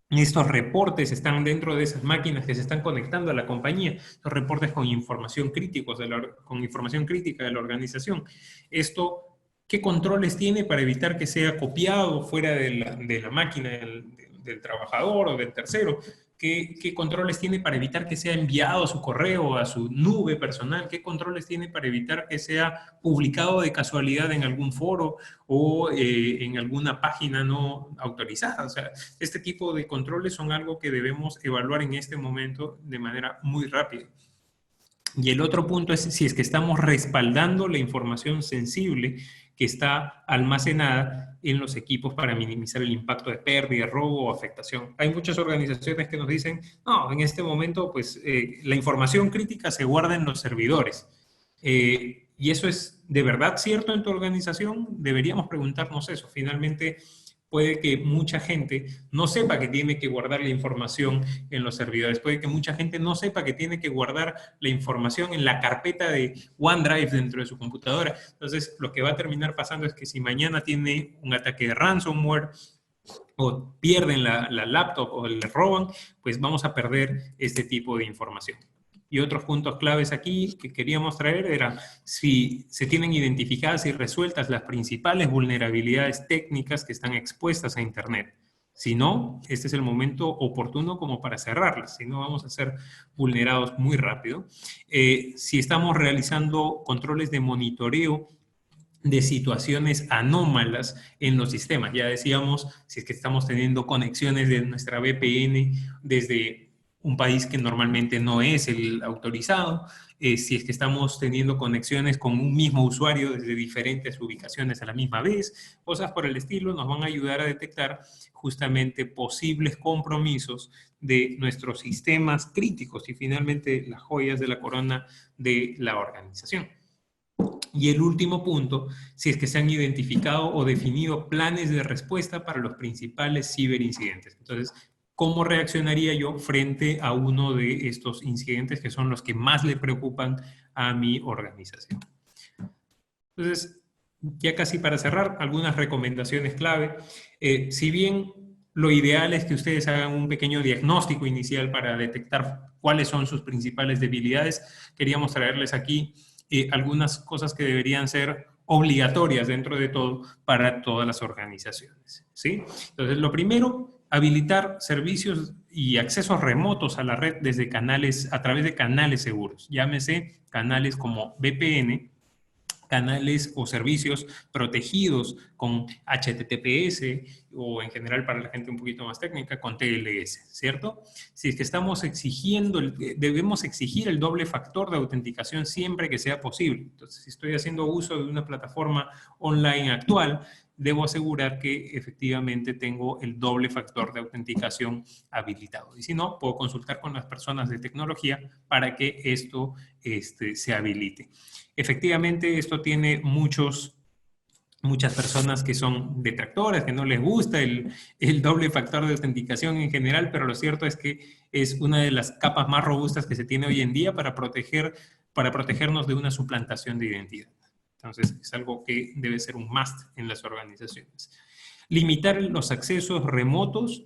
estos reportes están dentro de esas máquinas que se están conectando a la compañía, los reportes con información crítica de la organización? Esto, ¿qué controles tiene para evitar que sea copiado fuera de la máquina del trabajador o del tercero? ¿Qué controles tiene para evitar que sea enviado a su correo, a su nube personal? ¿Qué controles tiene para evitar que sea publicado de casualidad en algún foro o en alguna página no autorizada? O sea, este tipo de controles son algo que debemos evaluar en este momento de manera muy rápida. Y el otro punto es si es que estamos respaldando la información sensible que está almacenada en los equipos para minimizar el impacto de pérdida, robo o afectación. Hay muchas organizaciones que nos dicen, no, en este momento pues la información crítica se guarda en los servidores. ¿Y eso es de verdad cierto en tu organización? Deberíamos preguntarnos eso. Finalmente, puede que mucha gente no sepa que tiene que guardar la información en los servidores. Puede que mucha gente no sepa que tiene que guardar la información en la carpeta de OneDrive dentro de su computadora. Entonces, lo que va a terminar pasando es que si mañana tiene un ataque de ransomware o pierden la laptop o le roban, pues vamos a perder este tipo de información. Y otros puntos claves aquí que queríamos traer era si se tienen identificadas y resueltas las principales vulnerabilidades técnicas que están expuestas a Internet. Si no, este es el momento oportuno como para cerrarlas, si no vamos a ser vulnerados muy rápido. Si estamos realizando controles de monitoreo de situaciones anómalas en los sistemas. Ya decíamos, si es que estamos teniendo conexiones de nuestra VPN desde un país que normalmente no es el autorizado, si es que estamos teniendo conexiones con un mismo usuario desde diferentes ubicaciones a la misma vez, cosas por el estilo, nos van a ayudar a detectar justamente posibles compromisos de nuestros sistemas críticos y finalmente las joyas de la corona de la organización. Y el último punto, si es que se han identificado o definido planes de respuesta para los principales ciberincidentes. Entonces, ¿cómo reaccionaría yo frente a uno de estos incidentes que son los que más le preocupan a mi organización? Entonces, ya casi para cerrar, algunas recomendaciones clave. Si bien lo ideal es que ustedes hagan un pequeño diagnóstico inicial para detectar cuáles son sus principales debilidades, queríamos traerles aquí algunas cosas que deberían ser obligatorias dentro de todo para todas las organizaciones, ¿sí? Entonces, lo primero, habilitar servicios y accesos remotos a la red desde canales, a través de canales seguros. Llámese canales como VPN, canales o servicios protegidos con HTTPS o en general para la gente un poquito más técnica con TLS, ¿cierto? Si es que estamos exigiendo, debemos exigir el doble factor de autenticación siempre que sea posible. Entonces, si estoy haciendo uso de una plataforma online actual, debo asegurar que efectivamente tengo el doble factor de autenticación habilitado. Y si no, puedo consultar con las personas de tecnología para que esto se habilite. Efectivamente, esto tiene muchas personas que son detractoras, que no les gusta el doble factor de autenticación en general, pero lo cierto es que es una de las capas más robustas que se tiene hoy en día para protegernos de una suplantación de identidad. Entonces, es algo que debe ser un must en las organizaciones. Limitar los accesos remotos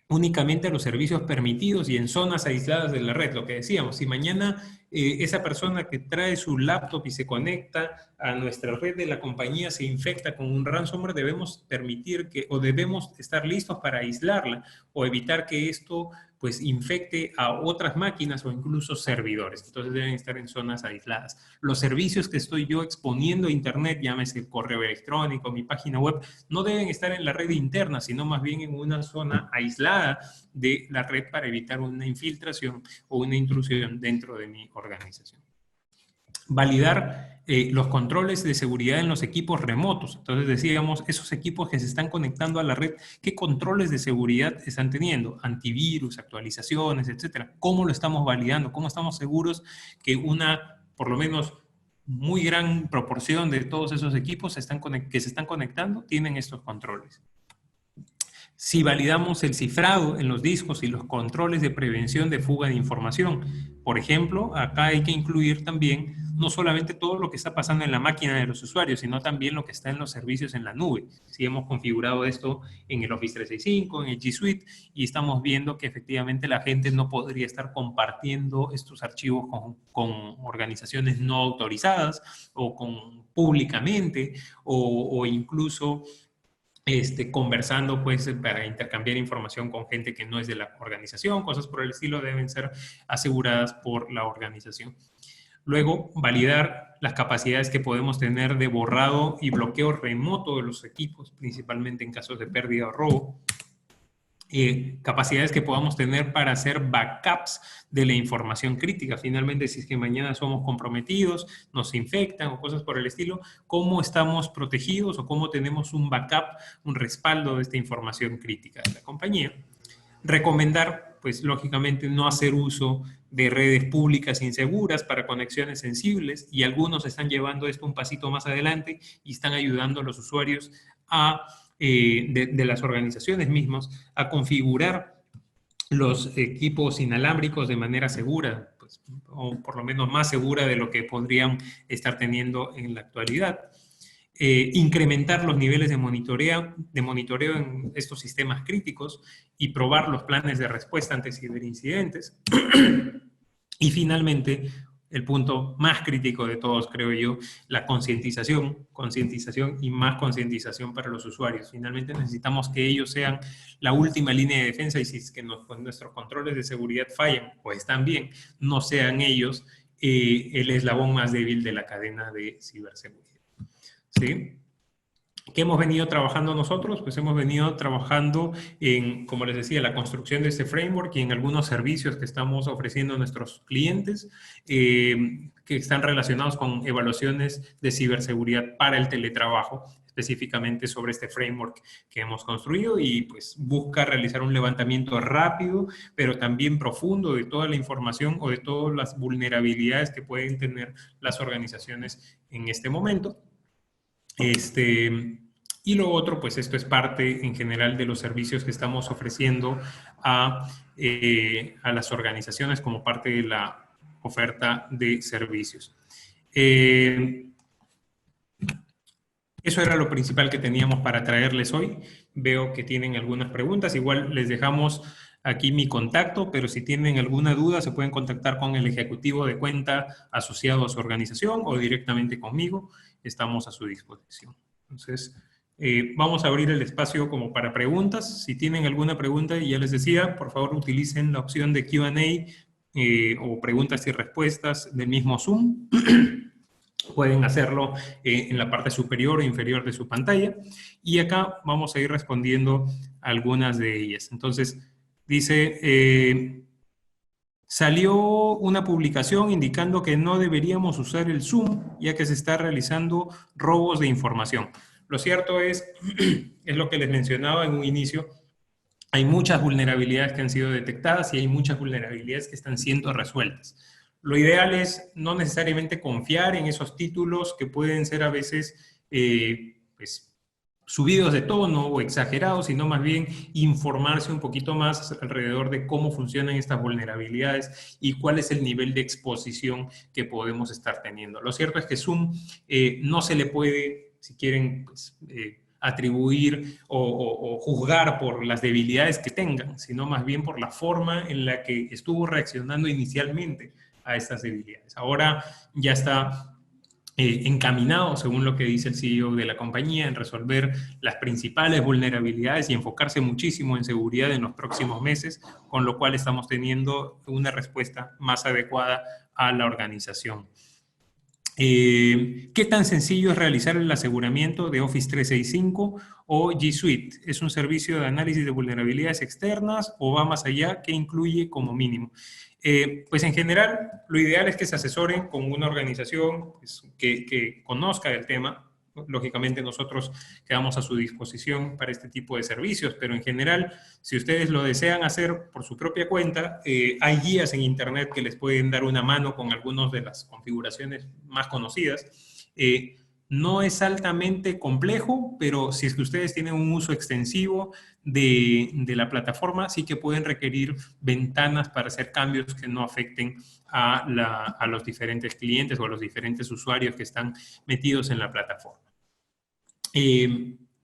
únicamente a los servicios permitidos y en zonas aisladas de la red, lo que decíamos. Si mañana esa persona que trae su laptop y se conecta a nuestra red de la compañía se infecta con un ransomware, debemos permitir o debemos estar listos para aislarla o evitar que esto pues infecte a otras máquinas o incluso servidores. Entonces deben estar en zonas aisladas. Los servicios que estoy yo exponiendo a internet, llámese el correo electrónico, mi página web, no deben estar en la red interna, sino más bien en una zona aislada de la red para evitar una infiltración o una intrusión dentro de mi organización. Validar los controles de seguridad en los equipos remotos. Entonces decíamos, esos equipos que se están conectando a la red, ¿qué controles de seguridad están teniendo? Antivirus, actualizaciones, etcétera. ¿Cómo lo estamos validando? ¿Cómo estamos seguros que por lo menos, muy gran proporción de todos esos equipos que se están conectando tienen estos controles? Si validamos el cifrado en los discos y los controles de prevención de fuga de información. Por ejemplo, acá hay que incluir también no solamente todo lo que está pasando en la máquina de los usuarios, sino también lo que está en los servicios en la nube. Si hemos configurado esto en el Office 365, en el G Suite, y estamos viendo que efectivamente la gente no podría estar compartiendo estos archivos con organizaciones no autorizadas o públicamente o incluso conversando pues para intercambiar información con gente que no es de la organización, cosas por el estilo deben ser aseguradas por la organización. Luego, validar las capacidades que podemos tener de borrado y bloqueo remoto de los equipos, principalmente en casos de pérdida o robo. Capacidades que podamos tener para hacer backups de la información crítica. Finalmente, si es que mañana somos comprometidos, nos infectan o cosas por el estilo, ¿cómo estamos protegidos o cómo tenemos un backup, un respaldo de esta información crítica de la compañía? Recomendar, pues lógicamente, no hacer uso de redes públicas inseguras para conexiones sensibles, y algunos están llevando esto un pasito más adelante y están ayudando a los usuarios de las organizaciones mismas a configurar los equipos inalámbricos de manera segura, pues, o por lo menos más segura de lo que podrían estar teniendo en la actualidad. Incrementar los niveles de monitoreo en estos sistemas críticos y probar los planes de respuesta ante ciberincidentes. Y finalmente, el punto más crítico de todos, creo yo, la concientización y más concientización para los usuarios. Finalmente necesitamos que ellos sean la última línea de defensa, y si es que nuestros controles de seguridad fallan o están bien, no sean ellos el eslabón más débil de la cadena de ciberseguridad. ¿Sí? ¿Qué hemos venido trabajando nosotros? Pues hemos venido trabajando en, como les decía, la construcción de este framework y en algunos servicios que estamos ofreciendo a nuestros clientes que están relacionados con evaluaciones de ciberseguridad para el teletrabajo, específicamente sobre este framework que hemos construido, y pues busca realizar un levantamiento rápido, pero también profundo de toda la información o de todas las vulnerabilidades que pueden tener las organizaciones en este momento. Y lo otro, pues esto es parte en general de los servicios que estamos ofreciendo a las organizaciones como parte de la oferta de servicios. Eso era lo principal que teníamos para traerles hoy. Veo que tienen algunas preguntas. Igual les dejamos aquí mi contacto, pero si tienen alguna duda se pueden contactar con el ejecutivo de cuenta asociado a su organización o directamente conmigo. Estamos a su disposición. Entonces, vamos a abrir el espacio como para preguntas. Si tienen alguna pregunta, y ya les decía, por favor utilicen la opción de Q&A o preguntas y respuestas del mismo Zoom Pueden hacerlo en la parte superior o inferior de su pantalla. Y acá vamos a ir respondiendo algunas de ellas. Entonces, dice, salió una publicación indicando que no deberíamos usar el Zoom, ya que se está realizando robos de información. Lo cierto es lo que les mencionaba en un inicio, hay muchas vulnerabilidades que han sido detectadas y hay muchas vulnerabilidades que están siendo resueltas. Lo ideal es no necesariamente confiar en esos títulos que pueden ser a veces pues, subidos de tono o exagerados, sino más bien informarse un poquito más alrededor de cómo funcionan estas vulnerabilidades y cuál es el nivel de exposición que podemos estar teniendo. Lo cierto es que Zoom no se le puede, si quieren, pues, atribuir o juzgar por las debilidades que tengan, sino más bien por la forma en la que estuvo reaccionando inicialmente a estas debilidades. Ahora ya está encaminado, según lo que dice el CEO de la compañía, en resolver las principales vulnerabilidades y enfocarse muchísimo en seguridad en los próximos meses, con lo cual estamos teniendo una respuesta más adecuada a la organización. ¿Qué tan sencillo es realizar el aseguramiento de Office 365 o G Suite? ¿Es un servicio de análisis de vulnerabilidades externas o va más allá? ¿Qué incluye como mínimo? Pues en general, lo ideal es que se asesoren con una organización pues, que conozca el tema. Lógicamente nosotros quedamos a su disposición para este tipo de servicios, pero en general, si ustedes lo desean hacer por su propia cuenta, hay guías en internet que les pueden dar una mano con algunas de las configuraciones más conocidas. No es altamente complejo, pero si es que ustedes tienen un uso extensivo de la plataforma, sí que pueden requerir ventanas para hacer cambios que no afecten a los diferentes clientes o a los diferentes usuarios que están metidos en la plataforma.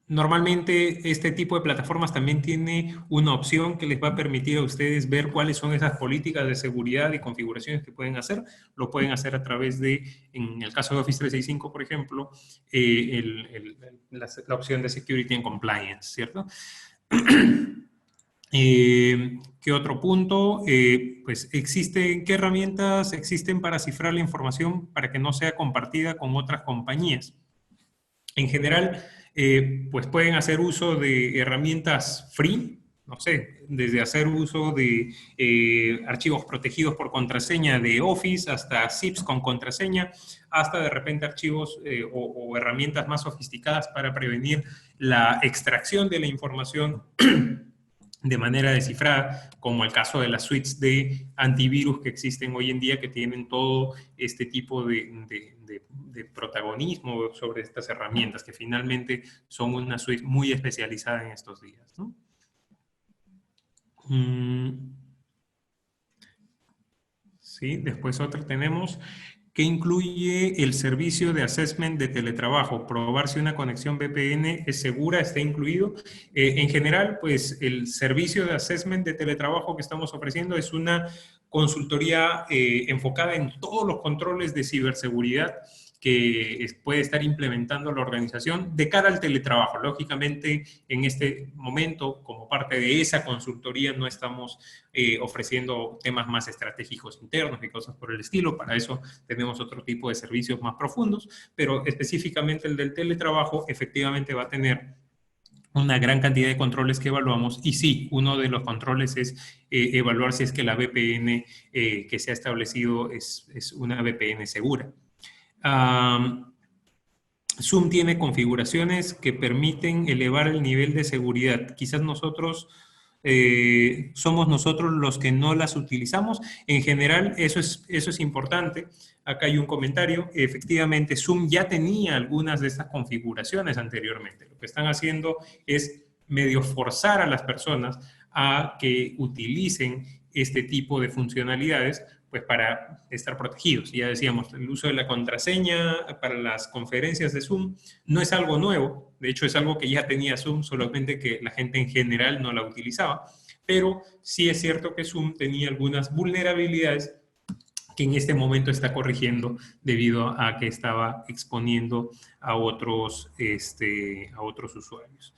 Normalmente este tipo de plataformas también tiene una opción que les va a permitir a ustedes ver cuáles son esas políticas de seguridad y configuraciones que pueden hacer. Lo pueden hacer a través de, en el caso de Office 365, por ejemplo, la opción de Security and Compliance, ¿cierto? ¿Qué otro punto? Pues ¿qué herramientas existen para cifrar la información para que no sea compartida con otras compañías? En general, pues pueden hacer uso de herramientas free, no sé, desde hacer uso de archivos protegidos por contraseña de Office hasta zips con contraseña, hasta de repente archivos o herramientas más sofisticadas para prevenir la extracción de la información de manera descifrada, como el caso de las suites de antivirus que existen hoy en día, que tienen todo este tipo de protagonismo sobre estas herramientas, que finalmente son una suite muy especializada en estos días, ¿no? Sí, después otra tenemos que incluye el servicio de assessment de teletrabajo, probar si una conexión VPN es segura, está incluido. En general, pues el servicio de assessment de teletrabajo que estamos ofreciendo es una consultoría enfocada en todos los controles de ciberseguridad que puede estar implementando la organización de cara al teletrabajo. Lógicamente, en este momento, como parte de esa consultoría, no estamos ofreciendo temas más estratégicos internos y cosas por el estilo. Para eso tenemos otro tipo de servicios más profundos, pero específicamente el del teletrabajo efectivamente va a tener una gran cantidad de controles que evaluamos y sí, uno de los controles es evaluar si es que la VPN que se ha establecido es una VPN segura. Zoom tiene configuraciones que permiten elevar el nivel de seguridad. Quizás somos nosotros los que no las utilizamos. En general, eso es importante. Acá hay un comentario. Efectivamente, Zoom ya tenía algunas de estas configuraciones anteriormente. Lo que están haciendo es medio forzar a las personas a que utilicen este tipo de funcionalidades pues para estar protegidos. Ya decíamos, el uso de la contraseña para las conferencias de Zoom no es algo nuevo, de hecho es algo que ya tenía Zoom, solamente que la gente en general no la utilizaba, pero sí es cierto que Zoom tenía algunas vulnerabilidades que en este momento está corrigiendo debido a que estaba exponiendo a otros usuarios.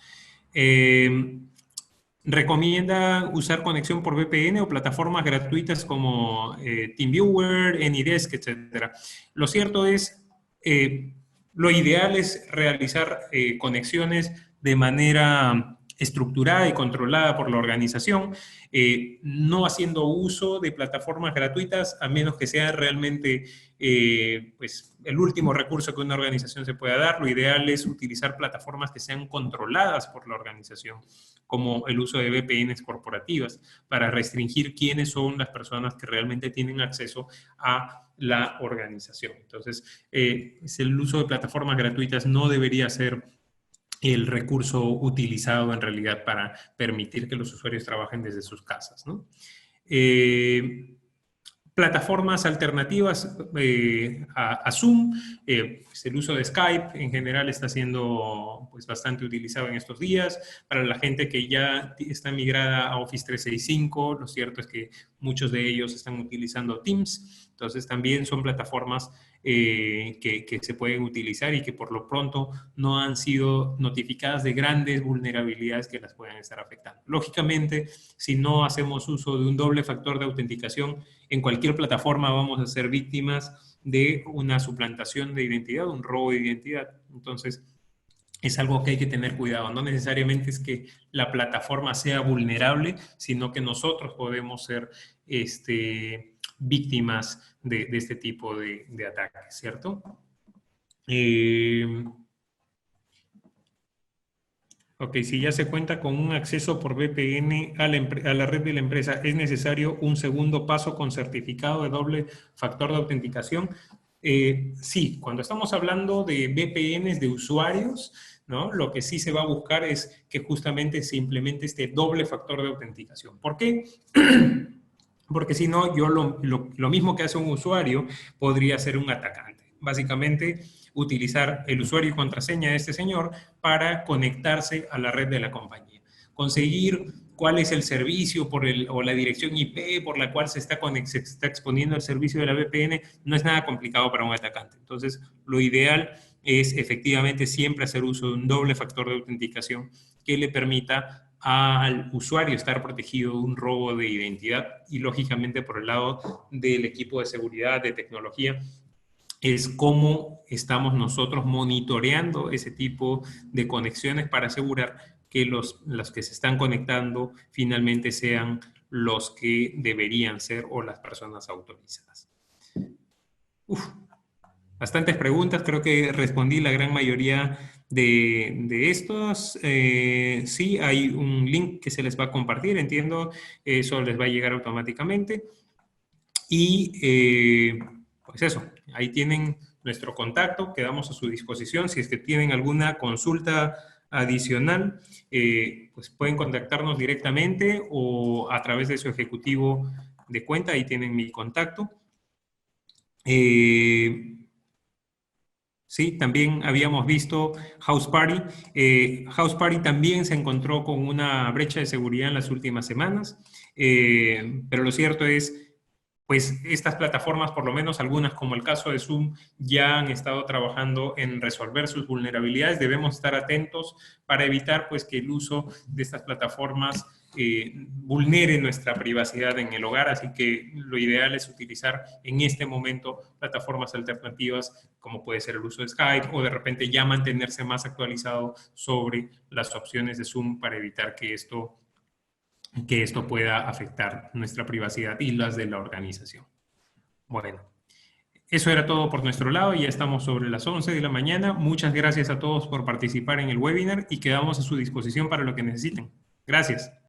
Recomienda usar conexión por VPN o plataformas gratuitas como TeamViewer, AnyDesk, etc. Lo cierto es Lo ideal es realizar conexiones de manera estructurada y controlada por la organización, no haciendo uso de plataformas gratuitas, a menos que sea realmente pues, el último recurso que una organización se pueda dar. Lo ideal es utilizar plataformas que sean controladas por la organización, como el uso de VPNs corporativas, para restringir quiénes son las personas que realmente tienen acceso a la organización. Entonces, el uso de plataformas gratuitas no debería ser el recurso utilizado en realidad para permitir que los usuarios trabajen desde sus casas, ¿no? Plataformas alternativas a Zoom, pues el uso de Skype en general está siendo pues, bastante utilizado en estos días. Para la gente que ya está migrada a Office 365, lo cierto es que muchos de ellos están utilizando Teams, entonces también son plataformas que se pueden utilizar y que por lo pronto no han sido notificadas de grandes vulnerabilidades que las puedan estar afectando. Lógicamente, si no hacemos uso de un doble factor de autenticación, en cualquier plataforma vamos a ser víctimas de una suplantación de identidad, un robo de identidad. Entonces, es algo que hay que tener cuidado. No necesariamente es que la plataforma sea vulnerable, sino que nosotros podemos ser víctimas de este tipo de ataques, ¿cierto? Ok, si ya se cuenta con un acceso por VPN a la red de la empresa, ¿es necesario un segundo paso con certificado de doble factor de autenticación? Sí, cuando estamos hablando de VPNs de usuarios, ¿no? Lo que sí se va a buscar es que justamente se implemente este doble factor de autenticación. ¿Por qué? Porque si no, yo lo mismo que hace un usuario podría ser un atacante. Básicamente, utilizar el usuario y contraseña de este señor para conectarse a la red de la compañía. Conseguir cuál es el servicio o la dirección IP por la cual se está exponiendo el servicio de la VPN no es nada complicado para un atacante. Entonces, lo ideal es efectivamente siempre hacer uso de un doble factor de autenticación que le permita al usuario estar protegido de un robo de identidad y lógicamente por el lado del equipo de seguridad, de tecnología, es cómo estamos nosotros monitoreando ese tipo de conexiones para asegurar que los que se están conectando finalmente sean los que deberían ser o las personas autorizadas. Bastantes preguntas, creo que respondí la gran mayoría de estos. Sí, hay un link que se les va a compartir, entiendo, eso les va a llegar automáticamente. Y pues eso, ahí tienen nuestro contacto, quedamos a su disposición. Si es que tienen alguna consulta adicional, pues pueden contactarnos directamente o a través de su ejecutivo de cuenta, ahí tienen mi contacto. Sí, también habíamos visto House Party. House Party también se encontró con una brecha de seguridad en las últimas semanas, pero lo cierto es, pues estas plataformas, por lo menos algunas como el caso de Zoom, ya han estado trabajando en resolver sus vulnerabilidades. Debemos estar atentos para evitar pues, que el uso de estas plataformas vulnere nuestra privacidad en el hogar, así que lo ideal es utilizar en este momento plataformas alternativas como puede ser el uso de Skype o de repente ya mantenerse más actualizado sobre las opciones de Zoom para evitar que esto pueda afectar nuestra privacidad y las de la organización. Bueno, eso era todo por nuestro lado, ya estamos sobre las 11 de la mañana. Muchas gracias a todos por participar en el webinar y quedamos a su disposición para lo que necesiten. Gracias.